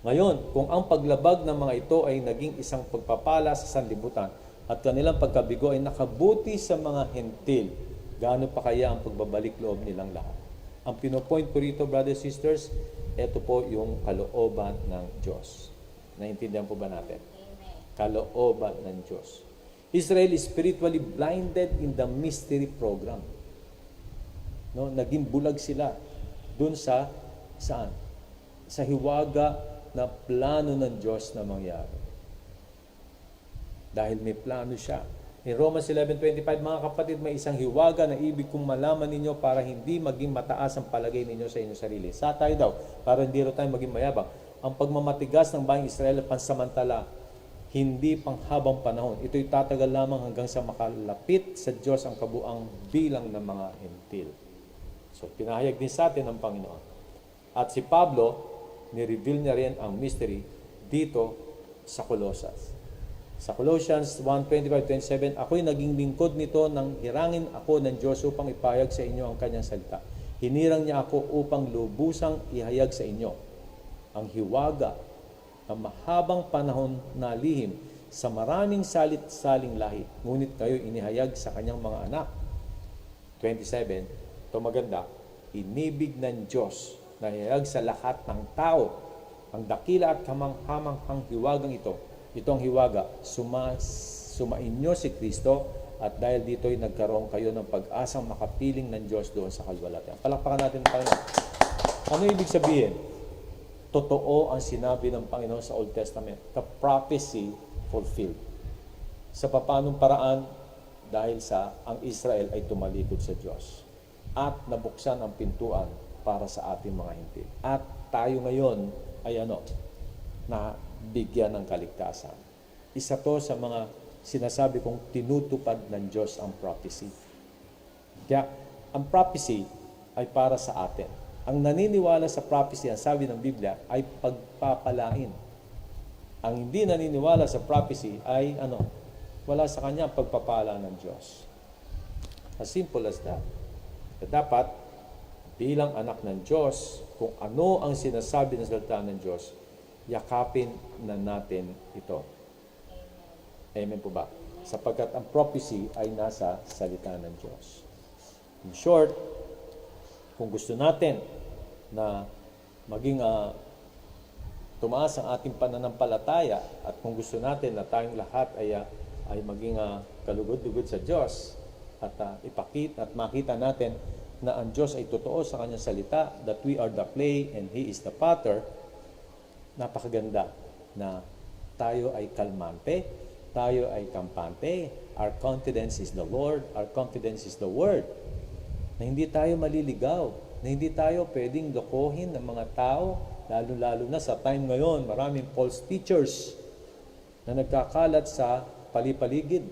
Ngayon, kung ang paglabag ng mga ito ay naging isang pagpapala sa sanlibutan at kanilang pagkabigo ay nakabuti sa mga hentil, gaano pa kaya ang pagbabalik loob nilang lahat? Ang pinopoint ko rito, brothers and sisters, ito po yung kalooban ng Diyos. Naintindihan po ba natin? Kalooban ng Diyos. Israel is spiritually blinded in the mystery program. No, naging bulag sila doon sa saan? Sa hiwaga na plano ng Diyos na mangyari. Dahil may plano siya. In Romans 11:25, mga kapatid, may isang hiwaga na ibig kong malaman ninyo para hindi maging mataas ang palagay ninyo sa inyong sarili. Sa tayo daw, para hindi rin tayo maging mayabang. Ang pagmamatigas ng bayang Israel ay pansamantala, hindi panghabang panahon. Ito'y tatagal lamang hanggang sa makalapit sa Diyos ang kabuang bilang ng mga hentil. So, pinahayag din sa atin ng Panginoon. At si Pablo, ni-reveal niya rin ang mystery dito sa Colossians. Sa Colossians 1:25-27, ako'y naging lingkod nito nang hirangin ako ng Diyos upang ipahayag sa inyo ang kanyang salita. Hinirang niya ako upang lubusang ihayag sa inyo ang hiwaga ng mahabang panahon na lihim sa maraming salit-saling lahi. Ngunit kayo inihayag sa kanyang mga anak. 27, ito maganda, inibig ng Diyos na ihayag sa lahat ng tao ang dakila at kamanghamanghang hiwagang ito. Ito ang hiwaga, sumainyo si Kristo at dahil dito'y nagkaroon kayo ng pag-asang makapiling ng Diyos doon sa kalwalatian. Palakpakan natin ang Panginoon. Ano ibig sabihin? Totoo ang sinabi ng Panginoon sa Old Testament. The prophecy fulfilled. Sa papanong paraan, dahil sa ang Israel ay tumalikod sa Diyos. At nabuksan ang pintuan para sa ating mga hintil. At tayo ngayon ay na bigyan ng kaligtasan. Isa to sa mga sinasabi kong tinutupad ng Diyos ang prophecy. Kaya, ang prophecy ay para sa atin. Ang naniniwala sa prophecy, ang sabi ng Biblia, ay pagpapalain. Ang hindi naniniwala sa prophecy ay wala sa kanya pagpapala ng Diyos. As simple as that. Dapat, bilang anak ng Diyos, kung ano ang sinasabi ng salita ng Diyos, yakapin na natin ito. Amen po ba? Sapagkat ang prophecy ay nasa salita ng Diyos. In short, kung gusto natin na maging tumaas ang ating pananampalataya at kung gusto natin na tayong lahat ay maging kalugod-lugod sa Diyos at ipakita at makita natin na ang Diyos ay totoo sa kanyang salita, that we are the clay and He is the potter, napakaganda na tayo ay kalmante, tayo ay kampante, our confidence is the Lord, our confidence is the Word, na hindi tayo maliligaw, na hindi tayo pwedeng lokohin ng mga tao, lalo-lalo na sa time ngayon, maraming false teachers na nagkakalat sa palipaligid.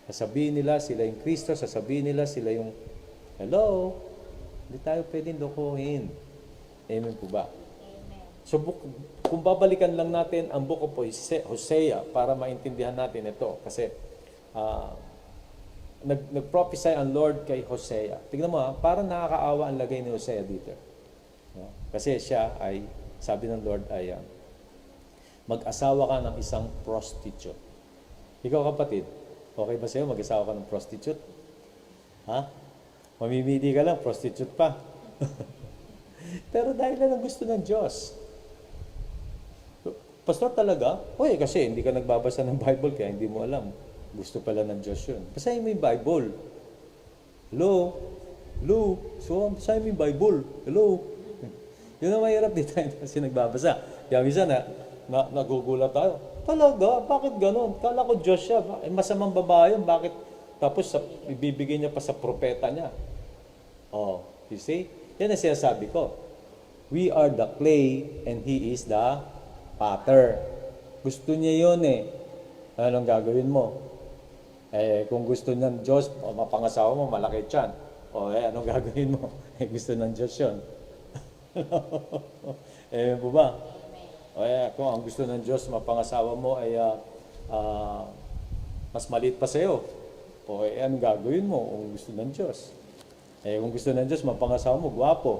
Sasabihin nila sila yung Kristo, sasabihin nila sila yung hello, hindi tayo pwedeng lokohin. Amen po ba? So, kung babalikan lang natin ang book of Hosea para maintindihan natin ito. Kasi, nag-prophesy ang Lord kay Hosea. Tignan mo parang nakakaawa ang lagay ni Hosea dito. Kasi siya ay, sabi ng Lord ay, mag-asawa ka ng isang prostitute. Ikaw kapatid, okay ba sa'yo mag-asawa ka ng prostitute? Ha? Mamimili ka lang, prostitute pa. Pero dahil lang ang gusto ng Diyos. Pastor talaga? Oy, kasi hindi ka nagbabasa ng Bible kaya hindi mo alam. Gusto pala ng Diyos yun. Basahin mo yung Bible. Hello? Hello? So, basahin mo yung Bible. Hello? Yun ang mahirap dito kasi nagbabasa. Kaya minsan nagugulat tayo. Talaga? Bakit ganon? Kala ko Diyos siya. Masamang babae yun. Bakit? Tapos ibibigay niya pa sa propeta niya. Oh, you see? Yan ang sinasabi ko. We are the clay and He is the potter. Gusto niya yun Anong gagawin mo? Kung gusto ng Diyos, mapangasawa mo, malaki tiyan. Anong gagawin mo? Gusto ng Diyos yun. Po ba? Kung ang gusto ng Diyos, mapangasawa mo ay mas maliit pa sa'yo. Anong gagawin mo kung gusto ng Diyos? Kung gusto ng Diyos, mapangasawa mo, gwapo.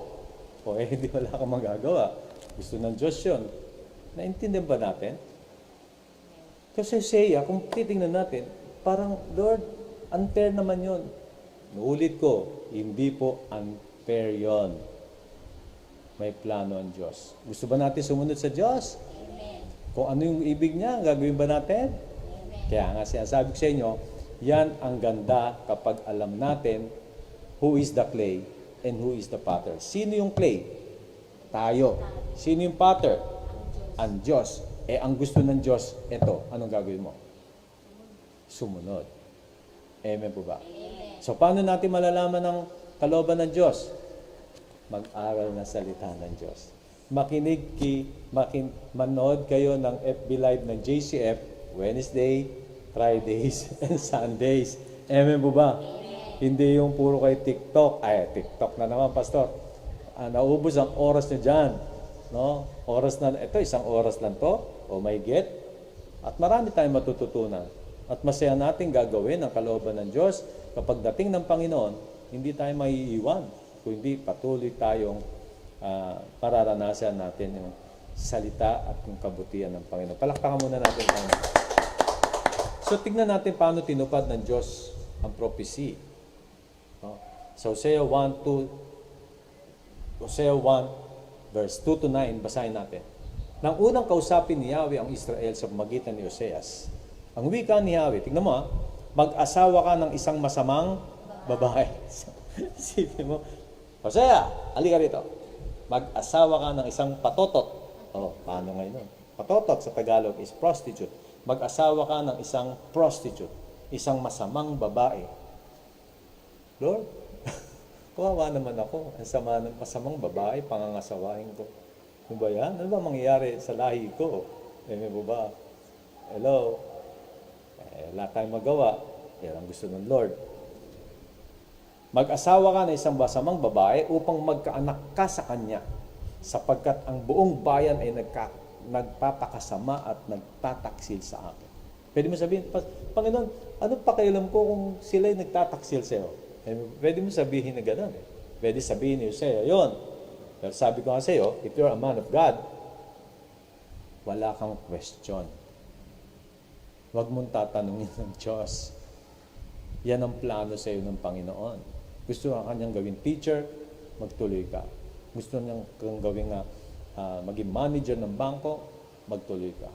Hindi wala kang magagawa. Gusto ng Diyos yun. Naintindihan ba natin? Kasi Hosea, kung titingnan natin, parang, Lord, unfair naman yun. Nuulit ko, hindi po unfair yon. May plano ang Diyos. Gusto ba natin sumunod sa Diyos? Amen. Kung ano yung ibig niya, gagawin ba natin? Amen. Kaya nga sinasabi ko sa inyo, yan ang ganda kapag alam natin who is the clay and who is the potter. Sino yung clay? Tayo. Sino yung potter? Ang Diyos. Ang gusto ng Diyos, ito. Anong gagawin mo? Sumunod. Amen po ba? Amen. So, paano natin malalaman ang kalooban ng Diyos? Mag-aral na salita ng Diyos. Manood kayo ng FB Live ng JCF, Wednesday, Fridays, and Sundays. Amen po ba? Amen. Hindi yung puro kay TikTok. TikTok na naman, Pastor. Naubos ang oras nyo dyan. No? Oras na, ito, isang oras lang to. Oh my get. At marami tayong matututunan. At masaya natin gagawin ang kalooban ng Diyos. Kapag dating ng Panginoon, hindi tayo maiiwan. Kundi patuloy tayong pararanasan natin yung salita at yung kabutihan ng Panginoon. Palakpakan muna natin ang Panginoon. So, tignan natin paano tinupad ng Diyos ang prophecy. No? So, Hosea 1, verse 2 to 9, basahin natin. Nang unang kausapin ni Yahweh ang Israel sa pamagitan ni Hoseas, ang wika ni Yahweh, tignan mo Mag-asawa ka ng isang masamang babae. Isipin mo, Hosea, halika rito. Mag-asawa ka ng isang patotot. Oh, paano ngayon? Patotot sa Tagalog is prostitute. Mag-asawa ka ng isang prostitute. Isang masamang babae. Lord, kawawa naman ako. Ang sama ng masamang babae, pangangasawain ko. Ano ba yan? Ano ba mangyayari sa lahi ko? May ba? Hello? Wala tayong magawa. Yan ang gusto ng Lord. Mag-asawa ka ng isang masamang babae upang magkaanak ka sa kanya, sapagkat ang buong bayan ay nagpapakasama at nagtataksil sa akin. Pwede mo sabihin, Panginoon, anong pakialam ko kung sila'y nagtataksil sa'yo? Pwede mo sabihin na gano'n. Pwede sabihin niyo sa'yo, yun. Pero sabi ko nga sa'yo, if you're a man of God, wala kang question. Huwag mong tatanungin ng Diyos. Yan ang plano sa'yo ng Panginoon. Gusto ka kanyang gawing teacher, magtuloy ka. Gusto niyang kang gawing maging manager ng bangko, magtuloy ka.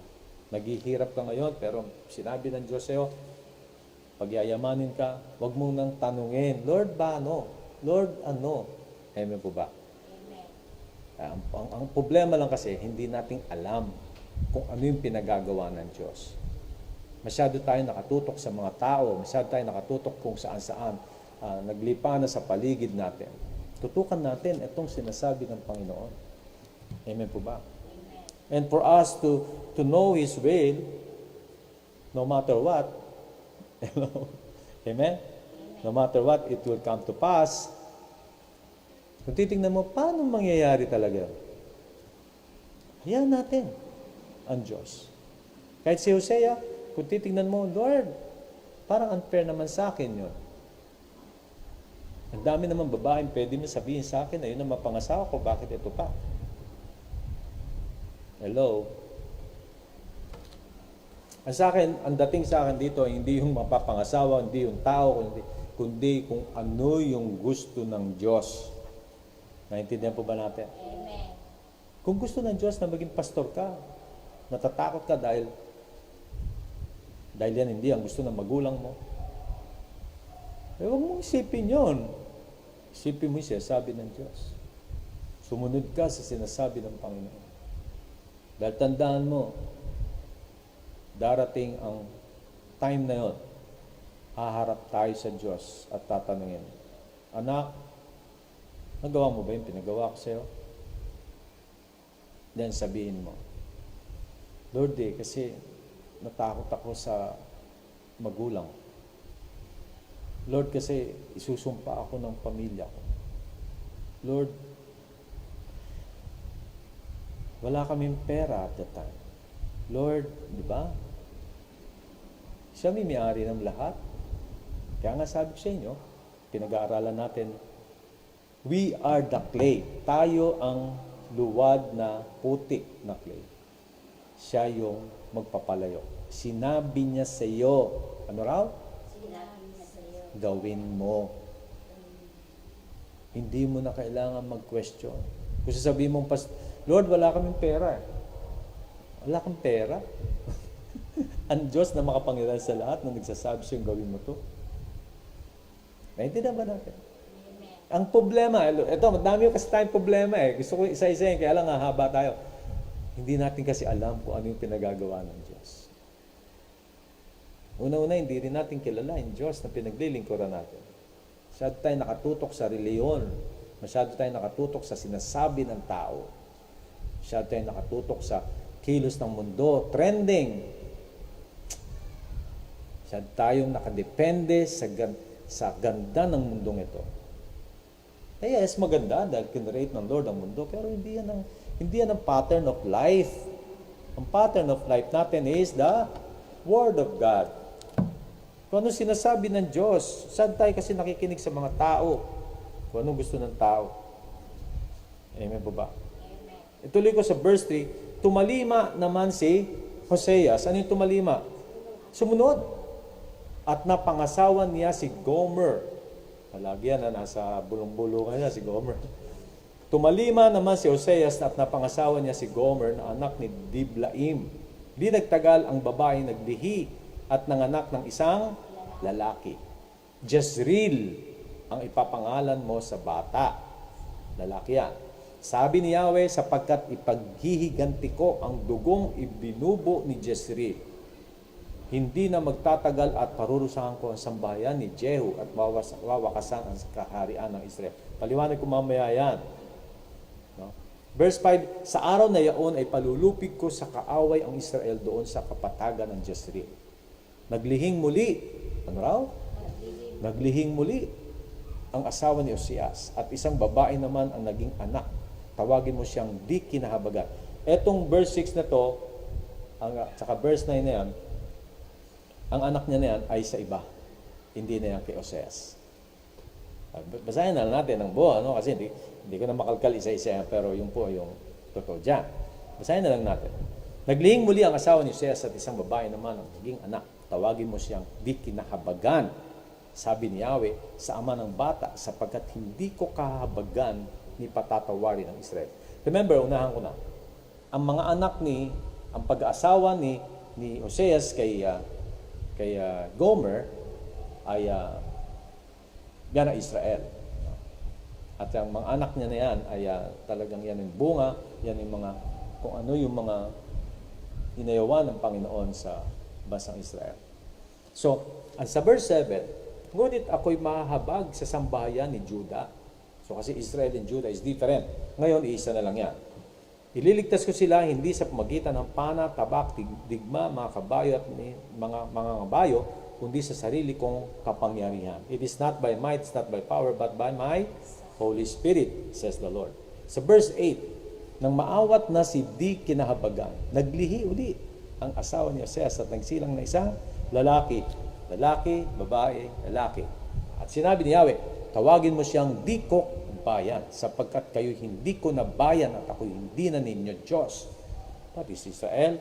Naghihirap ka ngayon, pero sinabi ng Diyos sa'yo, pagyayamanin ka, huwag mong nang tanungin, Lord ba ano? Lord ano? Amen po ba? Ang problema lang kasi, hindi nating alam kung ano yung pinagagawa ng Diyos. Masyado tayo nakatutok sa mga tao, masyado tayo nakatutok kung saan-saan, naglipa na sa paligid natin. Tutukan natin itong sinasabi ng Panginoon. Amen po ba? Amen. And for us to know His will, no matter what, Amen? No matter what, it will come to pass. Kung titingnan mo, paano mangyayari talaga? Hayaan natin ang Diyos. Kahit si Hosea, kung titingnan mo, Lord, parang unfair naman sa akin yun. Ang dami naman babaeng pwede mo sabihin sa akin na yun ang mapangasawa ko, bakit ito pa? Hello? Ang sa akin, ang dating sa akin dito, hindi yung mapapangasawa, hindi yung tao, kundi kung ano yung gusto ng Diyos. Naintindihan po ba natin? Amen. Kung gusto ng Diyos na maging pastor ka, natatakot ka dahil yan hindi ang gusto ng magulang mo. Huwag mong isipin yun. Isipin mo yung sinasabi ng Diyos. Sumunod ka sa sinasabi ng Panginoon. Dahil tandaan mo, darating ang time na yon, haharap tayo sa Diyos at tatanungin, Anak, nagawa mo ba yung pinagawa ko sa'yo? Then sabihin mo, Lord, kasi natakot ako sa magulang. Lord, kasi isusumpa ako ng pamilya ko. Lord, wala kaming pera at that time. Lord, di ba? Siya may-ari ng lahat. Kaya nga sabi ko sa inyo, pinag-aaralan natin, we are the clay. Tayo ang luwad na putik na clay. Siya yung magpapalayo. Sinabi niya sa iyo, ano raw? Sinabi niya sa iyo. Gawin mo. Hindi mo na kailangan mag-question. Kung sasabihin mong, Lord, wala kaming pera. Wala kang pera. Ang Diyos na makapangyarihan sa lahat na nagsasabi siyang gawin mo to. Naintindihan ba natin? Amen. Ang problema, ito, madami kasi tayong problema eh. Gusto ko isa-isayin, kaya lang hahaba tayo. Hindi natin kasi alam kung ano yung pinagagawa ng Diyos. Una-una, hindi rin natin kilala yung Diyos na pinaglilingkuran natin. Masyado tayo nakatutok sa reliyon. Masyado tayo nakatutok sa sinasabi ng tao. Masyado tayo nakatutok sa kilos ng mundo, trending. Masyado tayong nakadepende sa ganda ng mundong ito. Yes, maganda dahil kinrate ng Lord ang mundo, pero hindi yan ang pattern of life. Ang pattern of life natin is the Word of God. Kung ano sinasabi ng Diyos, saan tayo kasi nakikinig sa mga tao? Kung anong gusto ng tao. Amen po ba? Amen. Ituloy ko sa verse 3, tumalima naman si Hoseas. Ano yung tumalima? Sumunod. At napangasawa niya si Gomer. Palagi yan na nasa bulong-bulungan niya si Gomer. Tumalima naman si Hoseas at napangasawa niya si Gomer na anak ni Diblaim. Di nagtagal ang babae naglihi at nanganak ng isang lalaki. Jezreel ang ipapangalan mo sa bata. Lalaki yan. Sabi ni Yahweh, sapagkat ipaghihiganti ko ang dugong ibinubo ni Jezreel. Hindi na magtatagal at parurusahan ko ang sambahayan ni Jehu at wawakasan ang kaharian ng Israel. Paliwanag ko mamaya yan. No? Verse 5, sa araw na yaon ay palulupig ko sa kaaway ang Israel doon sa kapatagan ng Jezreel. Naglihing muli. Ano raw? Naglihing muli ang asawa ni Osias at isang babae naman ang naging anak. Tawagin mo siyang di kinahabagan. Etong verse 6 na to, saka verse 9 na yan, ang anak niya na yan ay sa iba. Hindi na yan kay Osias. Basahin na natin ang buo, no? Kasi hindi ko na makalkal isa-isa yan, pero yung po yung totoo dyan. Basahin na lang natin. Naglihing muli ang asawa ni Osias at isang babae naman ang naging anak. Tawagin mo siyang di kinahabagan. Sabi ni Yahweh sa ama ng bata, sapagkat hindi ko kahabagan ni patatawarin ng Israel. Remember, unahan ko na. Ang mga anak ang pag-aasawa ni Hoseas kay Gomer ay yan ang Israel. At ang mga anak niya na yan ay talagang yan yung bunga, yan yung mga, kung ano yung mga inayawan ng Panginoon sa bansang Israel. So, sa verse 7, ngunit ako'y mahahabag sa sambahayan ni Judah. So kasi Israel and Judah is different. Ngayon, iisa na lang yan. Ililigtas ko sila hindi sa pamagitan ng pana, tabak, digma, mga kabayo at mga kabayo, kundi sa sarili kong kapangyarihan. It is not by might, it's not by power, but by my Holy Spirit, says the Lord. Sa verse 8, nang maawat na si di kinahabagan, naglihi uli ang asawa ni Hoseas at nagsilang na isang lalaki. Lalaki, babae, lalaki. At sinabi ni Yahweh, tawagin mo siyang di ko bayan, sapagkat kayo hindi ko na bayan at ako hindi na ninyo Diyos. That is Israel.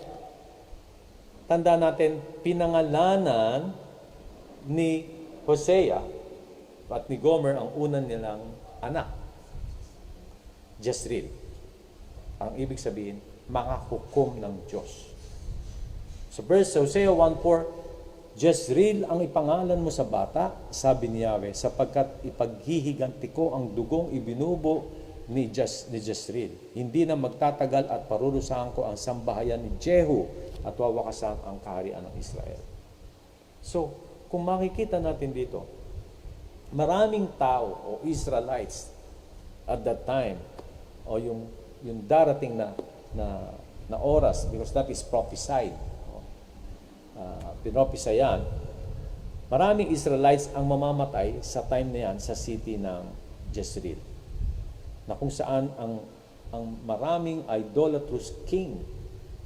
Tanda natin, pinangalanan ni Hosea at ni Gomer ang unang nilang anak. Jezreel. Ang ibig sabihin, mga hukom ng Diyos. So verse Hosea 1:4, Jezreel ang ipangalan mo sa bata, sabi ni Yahweh, sapagkat ipaghihiganti ko ang dugong ibinubo ni Jezreel. Hindi na magtatagal at parurusahan ko ang sambahayan ni Jehu at wawakasan ang kaharian ng Israel. So, kung makikita natin dito, maraming tao o Israelites at that time, o yung darating na oras, because that is prophesied, pinopisayan, maraming Israelites ang mamamatay sa time na yan sa city ng Jezreel, na kung saan ang maraming idolatrous king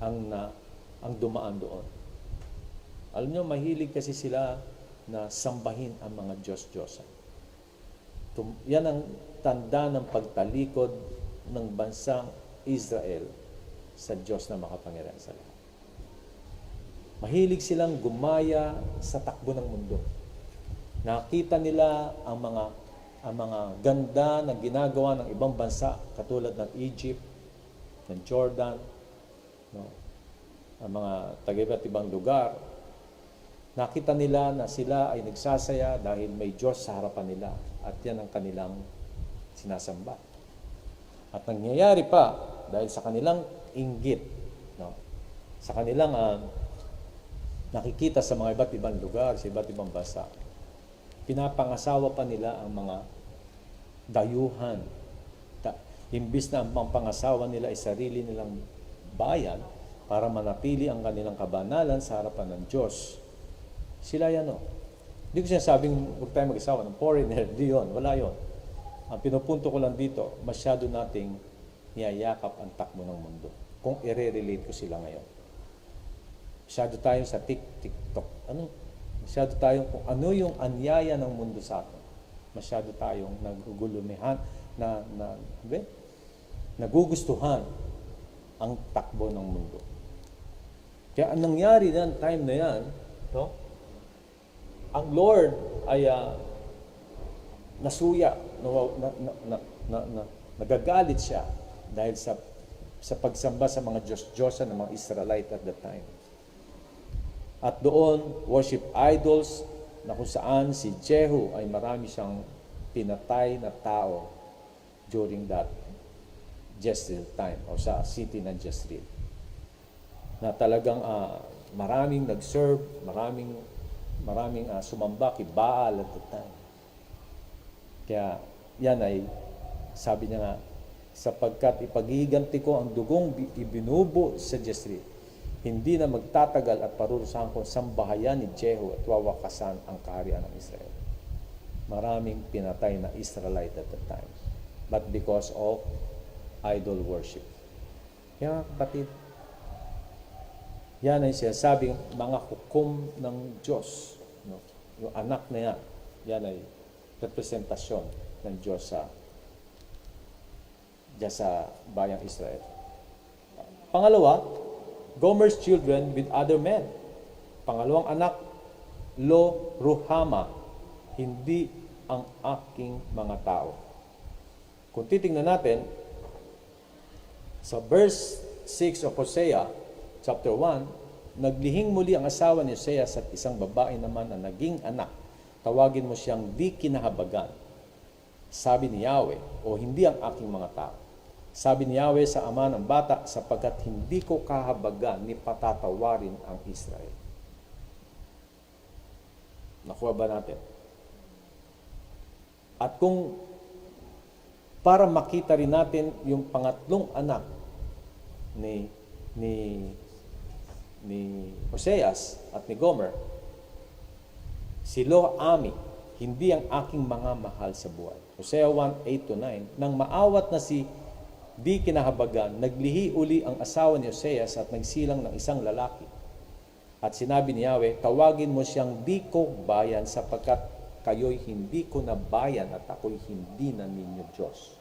ang dumaan doon. Alam nyo, mahilig kasi sila na sambahin ang mga Diyos-Diyosan. Yan ang tanda ng pagtalikod ng bansang Israel sa Diyos na makapangyarihan sa lahat. Mahilig silang gumaya sa takbo ng mundo. Nakita nila ang mga ganda na ginagawa ng ibang bansa katulad ng Egypt, ng Jordan, no? Ang mga taga-iba't ibang lugar. Nakita nila na sila ay nagsasaya dahil may Diyos sa harapan nila at yan ang kanilang sinasamba. At nangyayari pa dahil sa kanilang inggit, no? Sa kanilang nakikita sa mga iba't ibang lugar, sa iba't ibang bansa, pinapangasawa pa nila ang mga dayuhan. Imbis na ang pampangasawa nila ay sarili nilang bayan para manatili ang kanilang kabanalan sa harapan ng Diyos. Sila yan, no? Hindi ko sinasabing huwag tayo mag-asawa ng foreigner, di yun, wala yun. Ang pinupunto ko lang dito, masyado nating niyayakap ang takbo ng mundo. Kung i-relate ko sila ngayon. Masyado tayo sa TikTok. Masyado tayo kung ano yung anyaya ng mundo sa atin. Masyado tayong nagugulumihan, nagugustuhan ang takbo ng mundo. Kaya ang nangyari na time na yan, no? Ang Lord ay nasuya, nagagalit siya dahil sa pagsamba sa mga Diyos-Diyosan ng mga Israelite at that time. At doon, worship idols, na kung saan si Jehu ay marami siyang pinatay na tao during that Jezreel time o sa city ng Jezreel. Na talagang maraming nag-serve, maraming sumamba kay Baal at that time. Kaya yan ay, sabi niya nga, sapagkat ipagiganti ko ang dugong ibinubo sa Jezreel, hindi na magtatagal at parurusahan ko sambahayan ni Jehu at wawakasan ang kaharian ng Israel. Maraming pinatay na Israelite at that time, but because of idol worship. Kaya kapatid, yan ay sinasabing mga hukom ng Diyos. No? Yung anak na yan ay representasyon ng Diyos sa bayang Israel. Pangalawa, Gomer's children with other men. Pangalawang anak, Lo Ruhama, hindi ang aking mga tao. Kung titingnan natin, sa verse 6 of Hosea, chapter 1, naglihing muli ang asawa ni Hosea at isang babae naman na naging anak. Tawagin mo siyang di kinahabagan. Sabi ni Yahweh, o hindi ang aking mga tao. Sabi ni Yahweh sa ama ng bata, sapagkat hindi ko kahabagan ni patatawarin ang Israel. Nakuha ba natin? At kung para makita rin natin yung pangatlong anak ni Hoseas at ni Gomer, si Lo-ami, hindi ang aking mga mahal sa buhay. Hosea 1:8-9, nang maawat na si di kinahabagan, naglihi uli ang asawa ni Hoseas at nagsilang ng isang lalaki. At sinabi ni Yahweh, tawagin mo siyang di ko bayan sapagkat kayo'y hindi ko na bayan at ako'y hindi na ninyo Diyos.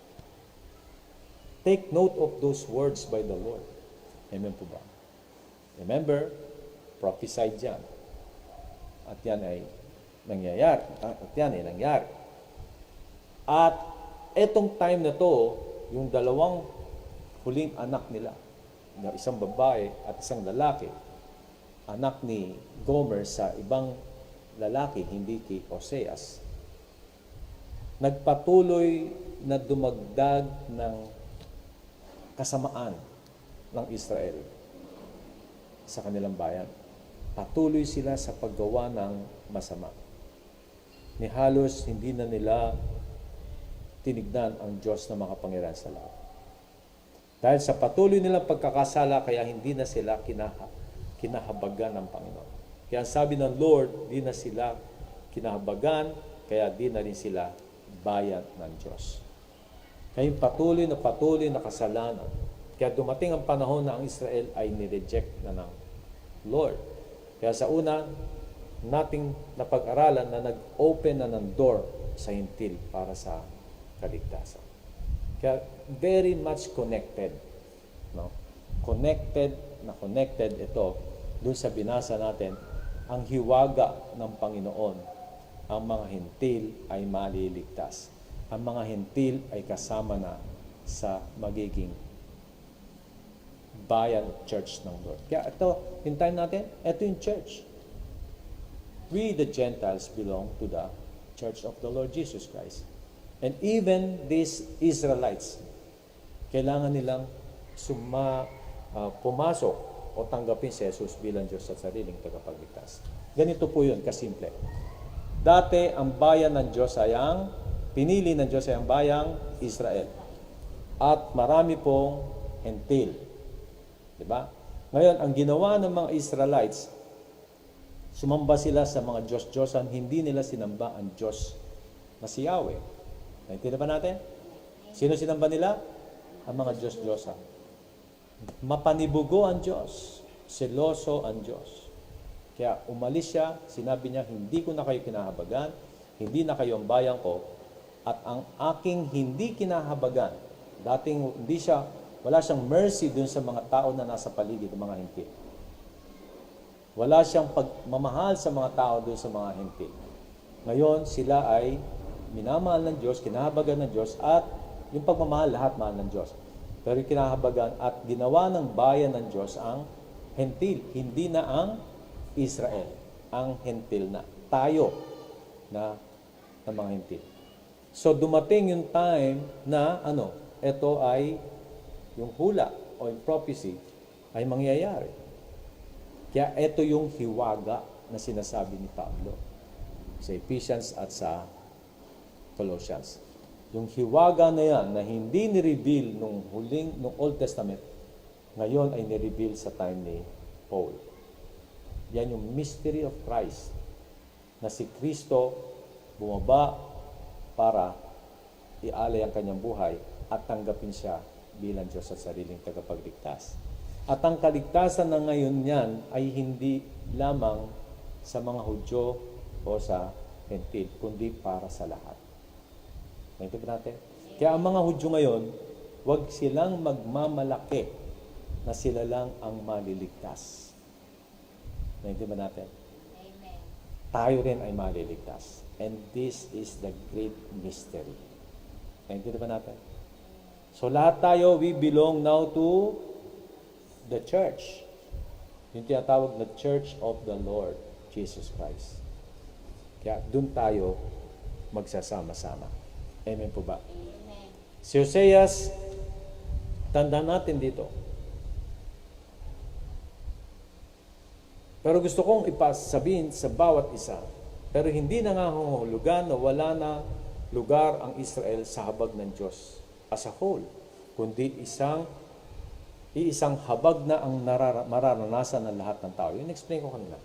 Take note of those words by the Lord. Amen po ba? Remember, prophesied yan. At yan ay nangyayari. At etong time na to, yung dalawang huling anak nila, na isang babae at isang lalaki, anak ni Gomer sa ibang lalaki, hindi kay Hoseas, nagpatuloy na dumagdag ng kasamaan ng Israel sa kanilang bayan. Patuloy sila sa paggawa ng masama. Ni halos hindi na nila tinignan ang Diyos na makapangyarihan sa lahat. Dahil sa patuloy nilang pagkakasala, kaya hindi na sila kinahabagan ng Panginoon. Kaya sabi ng Lord, di na sila kinahabagan, kaya di na rin sila bayan ng Diyos. Kaya patuloy na kasalanan. Kaya dumating ang panahon na ang Israel ay nireject na ng Lord. Kaya sa una, nating napag-aralan na nag-open na ng door sa hintil para sa kaligtasan. Kaya very much connected. No? Connected ito doon sa binasa natin, ang hiwaga ng Panginoon, ang mga hintil ay maliligtas. Ang mga hintil ay kasama na sa magiging bayan church ng Lord. Kaya ito, in time natin, ito yung church. We, the Gentiles, belong to the church of the Lord Jesus Christ. And even these Israelites, kailangan nilang pumasok o tanggapin si Jesus bilang Diyos at sariling tagapagligtas. Ganito po yun, kasimple. Dati, ang bayan ng Diyos ay pinili ng Diyos ay ang bayang Israel. At marami pong hentil. Diba? Ngayon, ang ginawa ng mga Israelites, sumamba sila sa mga Diyos-Diyosan, hindi nila sinamba ang Diyos na si Yahweh. Naintindihan ba natin? Sino sinamba nila? Ang mga Diyos-Diyosan. Mapanibugo ang Diyos. Seloso ang Diyos. Kaya umalis siya, sinabi niya, hindi ko na kayo kinahabagan, hindi na kayo ang bayan ko, at ang aking hindi kinahabagan, dating wala siyang mercy dun sa mga tao na nasa paligid, mga hintil. Wala siyang pagmamahal sa mga tao dun sa mga hintil. Ngayon, sila ay minamahal ng Diyos, kinahabagan ng Diyos, at yung pagmamahal, lahat mahal ng Diyos. Pero yung kinahabagan at ginawa ng bayan ng Diyos ang hentil, hindi na ang Israel, ang hentil na. Tayo, na mga hintil. So dumating yung time na ito ay yung hula o yung prophecy ay mangyayari. Kaya ito yung hiwaga na sinasabi ni Pablo sa Ephesians at sa Colossians. Yung hiwaga na yan na hindi ni-reveal nung Old Testament, ngayon ay ni-reveal sa time ni Paul. Yan yung mystery of Christ na si Kristo bumaba para ialay ang kanyang buhay at tanggapin siya bilang Diyos at sariling tagapagligtas. At ang kaligtasan na ngayon yan ay hindi lamang sa mga Hudyo o sa Hentil, kundi para sa lahat. Naintindihan natin? Kaya ang mga Hudyo ngayon, huwag silang magmamalaki na sila lang ang maliligtas. Naintindihan natin? Amen. Tayo rin ay maliligtas. And this is the great mystery. Naintindihan natin? So lahat tayo, we belong now to the church. Yung tinatawag na Church of the Lord Jesus Christ. Kaya dun tayo magsasama-sama. Amen po ba? Amen. Si Hoseas, tandaan natin dito. Pero gusto kong ipasabihin sa bawat isa, pero hindi nangangahulugan na wala na lugar ang Israel sa habag ng Diyos as a whole, kundi iisang habag na ang mararanasan ng lahat ng tao. Yun explain ko kanina.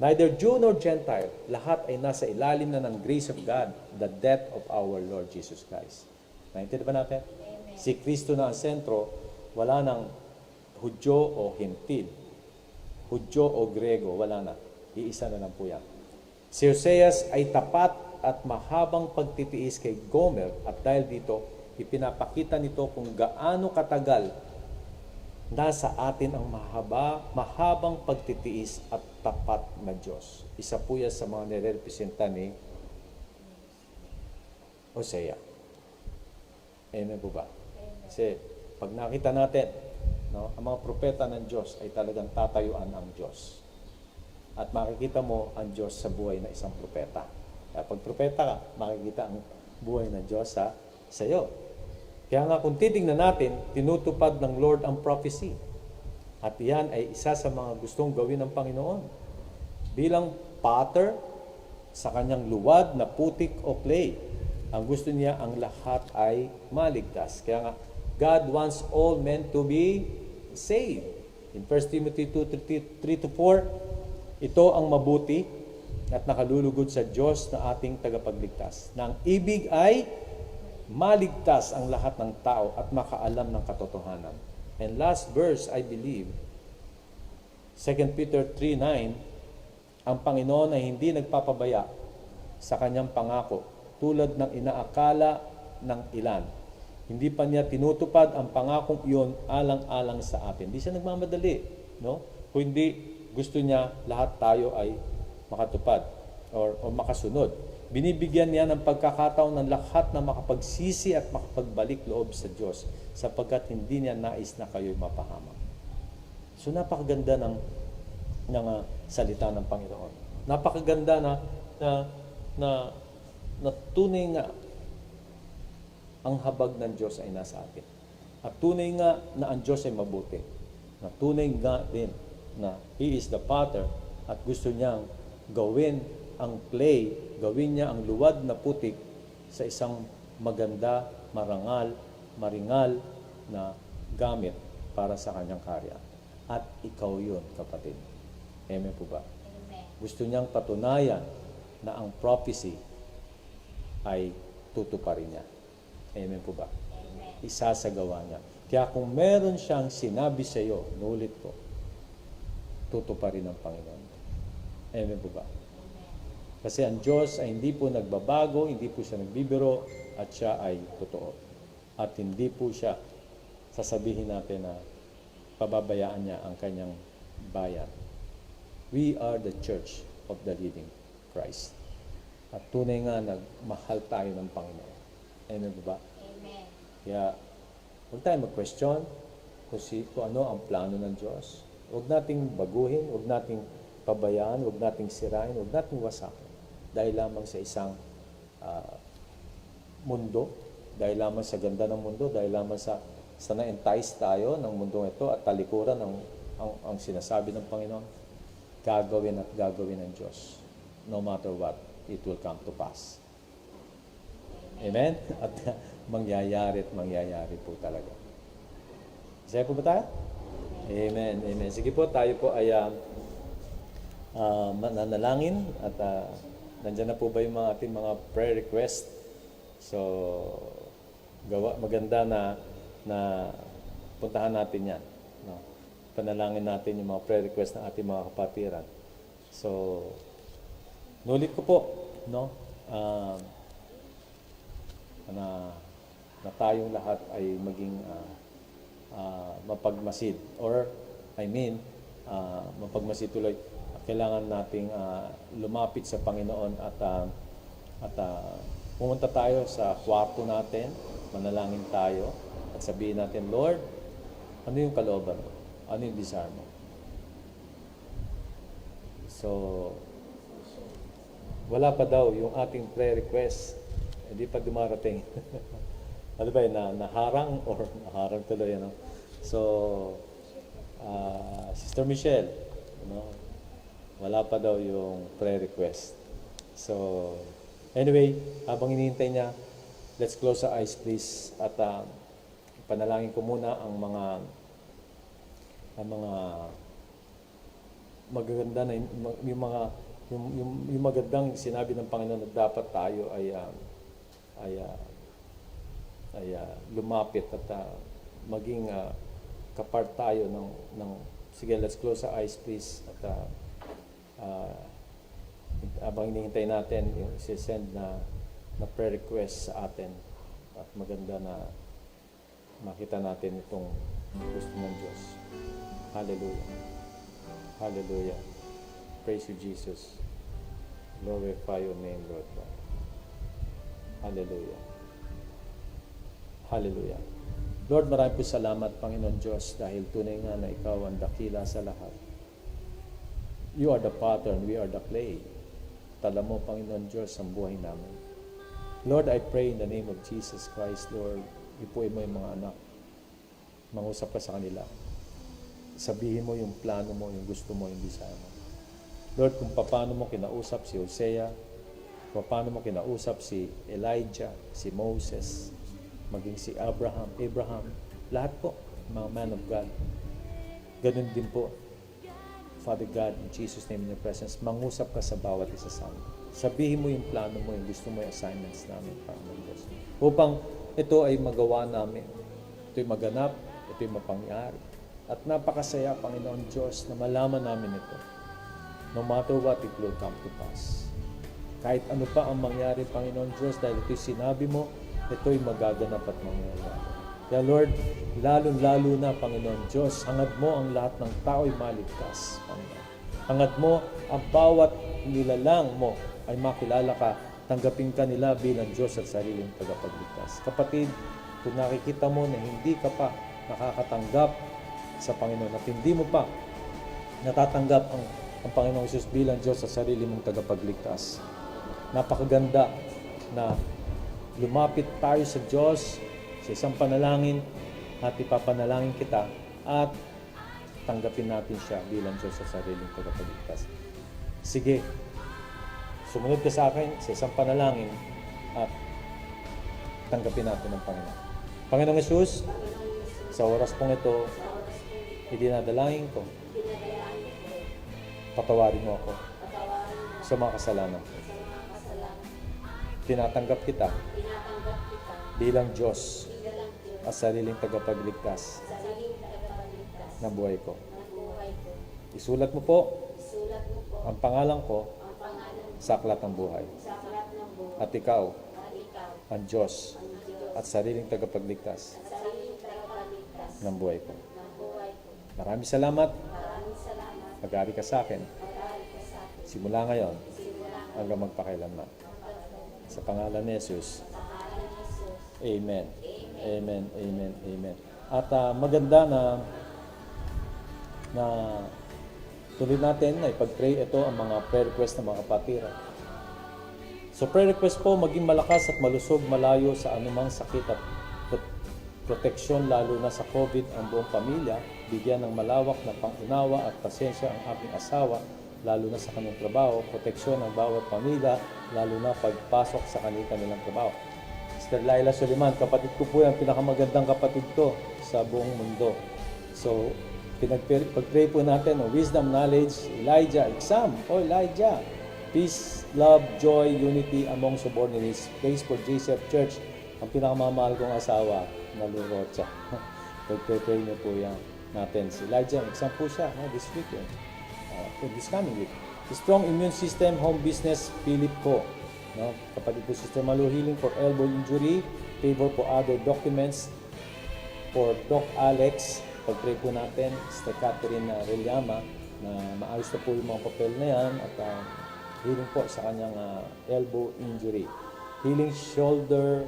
Neither Jew nor Gentile, lahat ay nasa ilalim na ng grace of God, the death of our Lord Jesus Christ. Naintindihan ba natin? Amen. Si Kristo na ang sentro, wala nang Hudyo o Hentil. Hudyo o Grego, wala na. Iisa na lang po yan. Si Hoseas ay tapat at mahabang pagtitiis kay Gomer at dahil dito, ipinapakita nito kung gaano katagal nasa atin ang mahabang pagtitiis at tapat na Diyos. Isa po yan sa mga nirepresenta ni Hosea. Amen po ba? Kasi pag nakita natin, ang mga propeta ng Diyos ay talagang tatayuan ang Diyos. At makikita mo ang Diyos sa buhay na isang propeta. Kaya pag propeta ka, makikita ang buhay ng Diyos sa iyo. Kaya nga kung titignan natin, tinutupad ng Lord ang prophecy. At iyan ay isa sa mga gustong gawin ng Panginoon. Bilang potter sa kanyang luwad na putik o clay, ang gusto niya ang lahat ay maligtas. Kaya nga, God wants all men to be saved. In 1 Timothy 2:3-4, ito ang mabuti at nakalulugod sa Diyos na ating tagapagligtas. Na ang ibig ay maligtas ang lahat ng tao at makaalam ng katotohanan. And last verse, I believe, 2 Peter 3:9, ang Panginoon ay hindi nagpapabaya sa kanyang pangako tulad ng inaakala ng ilan. Hindi pa niya tinutupad ang pangakong iyon alang-alang sa atin. Hindi siya nagmamadali, no? Kung hindi gusto niya lahat tayo ay makatupad or makasunod. Binibigyan niya ng pagkakataon ng lahat na makapagsisi at makapagbalik loob sa Diyos sapagkat hindi niya nais na kayo'y mapahamak. So napakaganda ng salita ng Panginoon. Napakaganda na tunay nga ang habag ng Diyos ay nasa atin. At tunay nga na ang Diyos ay mabuti. Na tunay nga din na He is the potter at gusto niyang gawin ang clay, gawin niya ang luwad na putik sa isang maganda, maringal na gamit para sa kanyang karya. At ikaw yun, kapatid. Amen po ba? Amen. Gusto niyang patunayan na ang prophecy ay tutuparin niya. Amen po ba? Amen. Isasagawa niya. Kaya kung meron siyang sinabi sa iyo, nulit ko, tutuparin ng Panginoon. Amen po ba? Kasi ang Diyos ay hindi po nagbabago, hindi po siya nagbibiro, at siya ay totoo. At hindi po siya sasabihin natin na pababayaan niya ang kanyang bayan. We are the church of the living Christ. At tunay nga nagmahal tayo ng Panginoon. Amen po ba? Amen. Kaya huwag tayo mag-question kung ano ang plano ng Diyos. Huwag nating baguhin, huwag nating pabayaan, huwag nating sirain, huwag nating wasakin. dahil lamang sa isang ah, mundo, dahil lamang sa ganda ng mundo, dahil lamang sa na-entice tayo ng mundong ito at talikuran ang sinasabi ng Panginoon, gagawin at gagawin ng Diyos. No matter what, it will come to pass. Amen? At mangyayari po talaga. Masaya po ba tayo? Amen, amen. Sige po, tayo po ay mananalangin at nandyan na po ba yung mga ating mga prayer request? So, maganda na puntahan natin yan. No? Panalangin natin yung mga prayer request ng ating mga kapatiran. So, nulit ko po, no? Na tayong lahat ay maging mapagmasid or mapagmasid tuloy. Kailangan nating lumapit sa Panginoon at pumunta tayo sa kwarto natin, manalangin tayo at sabihin natin, Lord, ano yung kalooban mo? Ano yung desire mo? So, wala pa daw yung ating prayer request. Hindi pa dumarating. Ano ba yun? Naharang or naharang tuloy, ano? So, Sister Michelle, wala pa daw yung prayer request. So, anyway, habang hinihintay niya, let's close our eyes please. At panalangin ko muna ang mga magaganda na yung magandang sinabi ng Panginoon na dapat tayo ay lumapit at maging kapart tayo ng sige, let's close our eyes please. At habang hinihintay natin yung send na prayer request sa atin at maganda na makita natin itong gusto ng Diyos. Hallelujah. Hallelujah. Praise you, Jesus. Glorify your name, Lord God. Hallelujah. Hallelujah. Lord, maraming po salamat, Panginoon Diyos, dahil tunay nga na Ikaw ang dakila sa lahat. You are the pattern, we are the clay. Tala mo, Panginoon Diyos, ang buhay namin. Lord, I pray in the name of Jesus Christ, Lord, ipuin mo yung mga anak. Mangusap ka sa kanila. Sabihin mo yung plano mo, yung gusto mo, yung desire mo. Lord, kung paano mo kinausap si Hosea, kung paano mo kinausap si Elijah, si Moses, maging si Abraham, lahat po, mga man of God. Ganun din po, Father God, in Jesus' name, in your presence, mangusap ka sa bawat isa sa amin. Sabihin mo yung plano mo, yung gusto mo, yung assignments namin, Panginoon Diyos. Upang ito ay magawa namin. Ito'y maganap, ito'y mapangyari. At napakasaya, Panginoon Diyos, na malaman namin ito. No matter what, it will come to pass. Kahit ano pa ang mangyari, Panginoon Diyos, dahil ito'y sinabi mo, ito'y magaganap at mangyayari. Kaya Lord, lalo-lalo na, Panginoon Diyos, hangad mo ang lahat ng tao'y maligtas, Panginoon. Hangad mo ang bawat nilalang mo ay makilala ka, tanggapin ka nila bilang Diyos at sariling tagapagligtas. Kapatid, kung nakikita mo na hindi ka pa nakakatanggap sa Panginoon at hindi mo pa natatanggap ang Panginoong Isus bilang Diyos sa sarili mong tagapagligtas, napakaganda na lumapit tayo sa Diyos sa isang panalangin at ipapanalangin kita at tanggapin natin siya bilang Diyos sa sariling tagapagligtas. Sige, sumunod ka sa akin sa isang panalangin at tanggapin natin ang Panginoon. Panginoong Isus, sa oras pong ito, idinadalangin ko, patawarin mo ako sa mga kasalanan. Tinatanggap kita bilang Diyos at sariling tagapagligtas ng buhay ko. Isulat mo po ang pangalan ko sa aklat ng buhay. At ikaw ang Diyos at sariling tagapagligtas ng buhay ko. Maraming salamat. Mag-ari ka sa akin. Simula ngayon hanggang magpakailanman. Sa pangalan ni Jesus. Amen. Amen. Amen. Amen. At maganda na tuloy natin na ipag-pray ito ang mga prayer request ng mga kapatiran. So prayer request po, maging malakas at malusog malayo sa anumang sakit at proteksyon lalo na sa COVID ang buong pamilya, bigyan ng malawak na pangunawa at pasensya ang aking asawa lalo na sa kanyang trabaho, proteksyon ng bawat pamilya lalo na pagpasok sa kanilang trabaho. Sister Laila Suliman, kapatid ko po yan, pinakamagandang kapatid ko sa buong mundo. So, pag-pray po natin, wisdom, knowledge, Elijah, exam, Elijah, peace, love, joy, unity among subordinates, praise for JCF Church, ang pinakamamahal kong asawa, na Lurocha. Pag-pray niyo po yan natin. Si Elijah, exam po siya, this week, this coming week. Strong immune system, home business, Philip ko. No? Kapatid po, Sister Malu, healing for elbow injury, favor for other documents, for Doc Alex, pag-pray po natin, Sister Catherine Reliama, na maayos na po yung mga papel na yan, at healing po sa kanyang elbow injury. Healing shoulder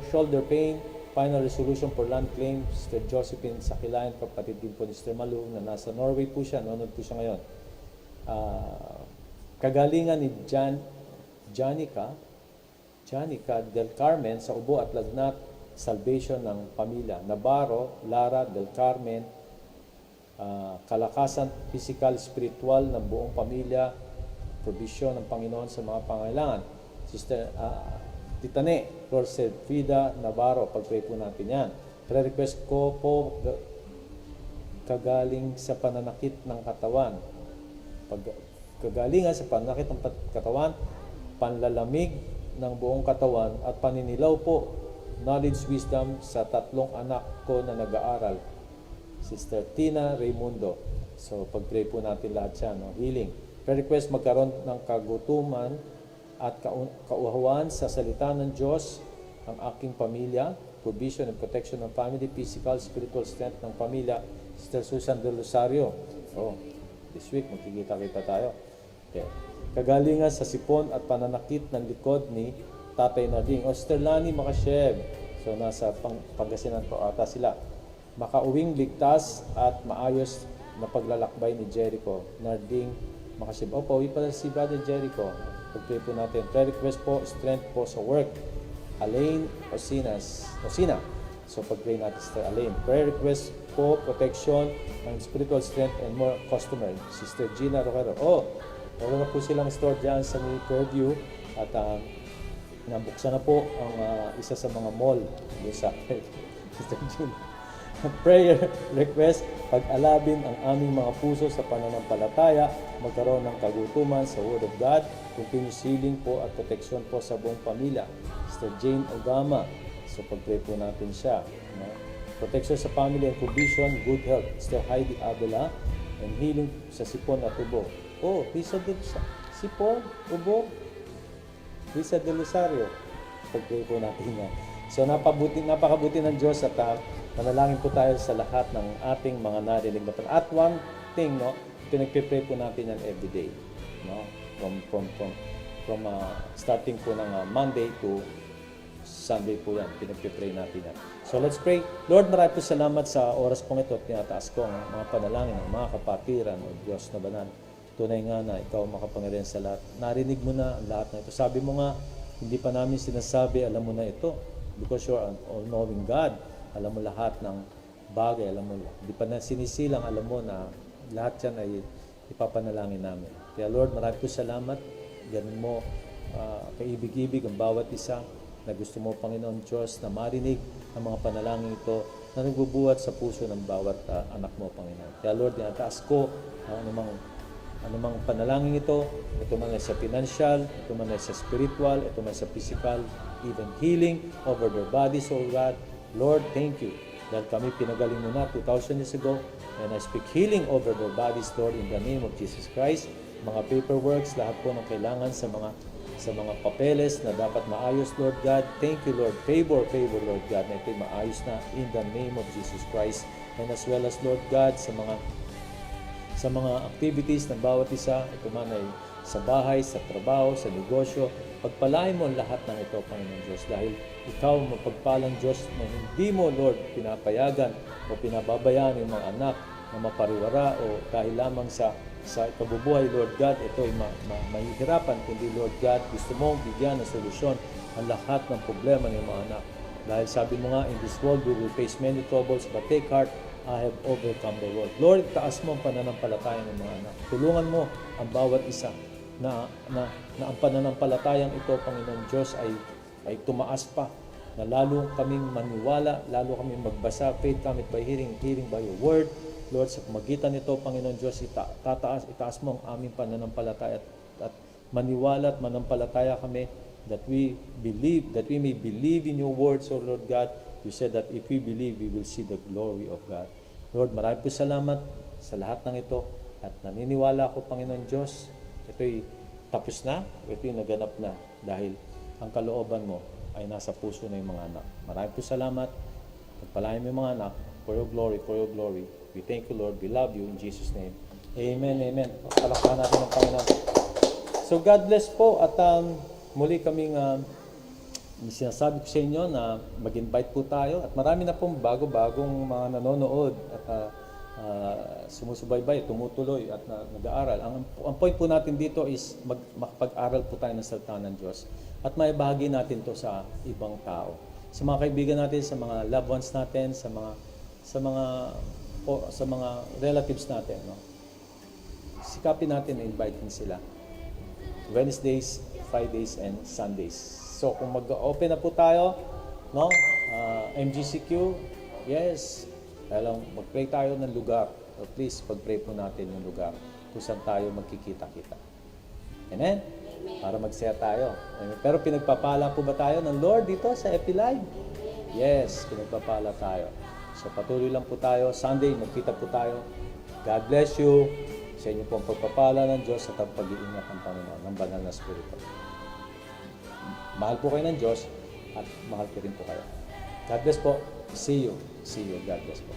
pain, final resolution for land claim, Sister Josephine Sakilayan, kapatid din po ni Sister Malu, na nasa Norway po siya, nanonood po siya ngayon. Kagalingan ni Janica del Carmen sa ubo at lagnat, salvation ng pamilya. Navarro, Lara del Carmen, kalakasan physical, spiritual ng buong pamilya, provision ng Panginoon sa mga pangailangan. Sister Titane, Florced Frida Navarro, pag-pray po natin yan. Prayer request ko po, kagaling sa pananakit ng katawan. Kagalingan sa pananakit ng katawan, panlalamig ng buong katawan, at paninilaw po, knowledge, wisdom sa 3 anak ko na nag-aaral. Sister Tina Raimundo. So, pag-pray po natin lahat siya, no? Healing. Prayer request, magkaroon ng kagutuman at kauhawan sa salita ng Diyos ang aking pamilya, provision and protection ng family, physical, spiritual strength ng pamilya. Sister Susan Del Rosario. This week, magkikita-kita tayo. Okay. Kagalingan sa sipon at pananakit ng likod ni Tatay Narding. Sister Lani Makashev. So, nasa Pangasinan po ata sila. Makauwing ligtas at maayos na paglalakbay ni Jericho. Narding Makashev. Pauwi pala si Brother Jericho. Pag-pray po natin. Prayer request po, strength po sa work. Alain Osina. So, pag-pray natin Sister Alain. Prayer request po, protection ng spiritual strength and more customer. Sister Gina Roquero. Meron na po silang store dyan sa may Fairview at nabuksan na po ang isa sa mga mall doon sa Sister Gina. Prayer request, pag-alabin ang aming mga puso sa pananampalataya, magkaroon ng kagutuman sa Word of God, continuous healing po at protection po sa buong pamilya. Sister Jane Ogama, so pag-pray po natin siya. No? Protection sa family and provision, good health. Sister Heidi Abela, and healing sa sipon at ubo. Risa del Sipon, ubo, Risa del Rosario. Pag-pray po natin yan. So napakabuti ng Diyos at manalangin po tayo sa lahat ng ating mga narinig na at one thing, no, pinagpipray po natin yan everyday, no, from starting po ng Monday to Sunday po yan, pinagpipray natin yan. So let's pray. Lord, marami po salamat sa oras pong ito at tinataas ko ang mga panalangin ng mga kapatiran o Diyos na banal. Tunay nga na ikaw makapangyarihan sa lahat. Narinig mo na ang lahat na ito. Sabi mo nga, hindi pa namin sinasabi, alam mo na ito. Because you're an all-knowing God. Alam mo lahat ng bagay, alam mo, hindi pa na sinisilang, alam mo na lahat yan ay ipapanalangin namin. Kaya Lord, marami po salamat. Ganun mo, kaibig-ibig ang bawat isa na gusto mo, Panginoon Diyos, na marinig ang mga panalangin ito na nagbubuhat sa puso ng bawat anak mo, Panginoon. Kaya Lord, tinataas ko ang anumang panalangin ito man ay sa financial, ito man ay sa spiritual, ito man sa physical, even healing over their bodies, oh God. Lord, thank you. Dahil kami pinagaling mo na 2,000 years ago, and I speak healing over their bodies, Lord, in the name of Jesus Christ. Mga paperworks, lahat po ng kailangan sa mga papeles na dapat maayos, Lord God. Thank you, Lord. Favor, Lord God, na ito'y maayos na in the name of Jesus Christ. And as well as, Lord God, sa mga activities ng bawat isa, ito man ay sa bahay, sa trabaho, sa negosyo, pagpalain mo ang lahat ng ito, Panginoon Diyos, dahil ikaw mapagpalang Diyos na hindi mo, Lord, pinapayagan o pinababayaan yung mga anak na mapariwara o dahil lamang sa sa ikabubuhay, Lord God, ito ay mahihirapan, kundi Lord God, gusto mong bigyan ng solusyon ang lahat ng problema ng mga anak. Dahil sabi mo nga, in this world we will face many troubles, but take heart, I have overcome the world. Lord, taas mo ang pananampalataya ng mga anak. Tulungan mo ang bawat isa na ang pananampalatayang ito, Panginoon Diyos, ay tumaas pa, na lalo kaming maniwala, lalo kaming magbasa, faith cometh by hearing, hearing by your word. Lord, sa pamagitan nito, Panginoon Diyos, itaas mo ang aming pananampalataya at maniwala at manampalataya kami that we may believe in your word. So Lord God, you said that if we believe, we will see the glory of God. Lord, maraming po salamat sa lahat ng ito at naniniwala ako, Panginoon Diyos, ito'y tapos na, ito'y naganap na dahil ang kalooban mo ay nasa puso ng mga anak. Maraming po salamat. Pagpalain mo yung mga anak for your glory, for your glory. We thank you, Lord. We love you in Jesus' name. Amen, amen. Palakpakan natin ang Panginoon. So God bless po at muli kaming sinasabi ko sa inyo na mag-invite po tayo at marami na pong bago-bagong mga nanonood at sumusubaybay, tumutuloy at nag-aaral. Ang point po natin dito is makapag-aral po tayo ng salita ng Diyos at maibahagi natin to sa ibang tao. Sa mga kaibigan natin, sa mga loved ones natin, sa mga relatives natin, no? Sikapin natin na invite sila. Wednesdays, Fridays, and Sundays. So kung mag-open na po tayo, no? MGCQ, yes. Mag-pray tayo ng lugar. So please, pag-pray po natin yung lugar kung saan tayo magkikita-kita. Amen? Para mag-share tayo. Amen. Pero pinagpapala po ba tayo ng Lord dito sa FB Live? Yes, pinagpapala tayo. So patuloy lang po tayo. Sunday, magkita po tayo. God bless you. Sa inyo po ang pagpapala ng Diyos at ang pag-iingat ng Panginoon, ng banal na Espiritu. Mahal po kayo ng Diyos at mahal ko rin po kayo. God bless po. See you. God bless po.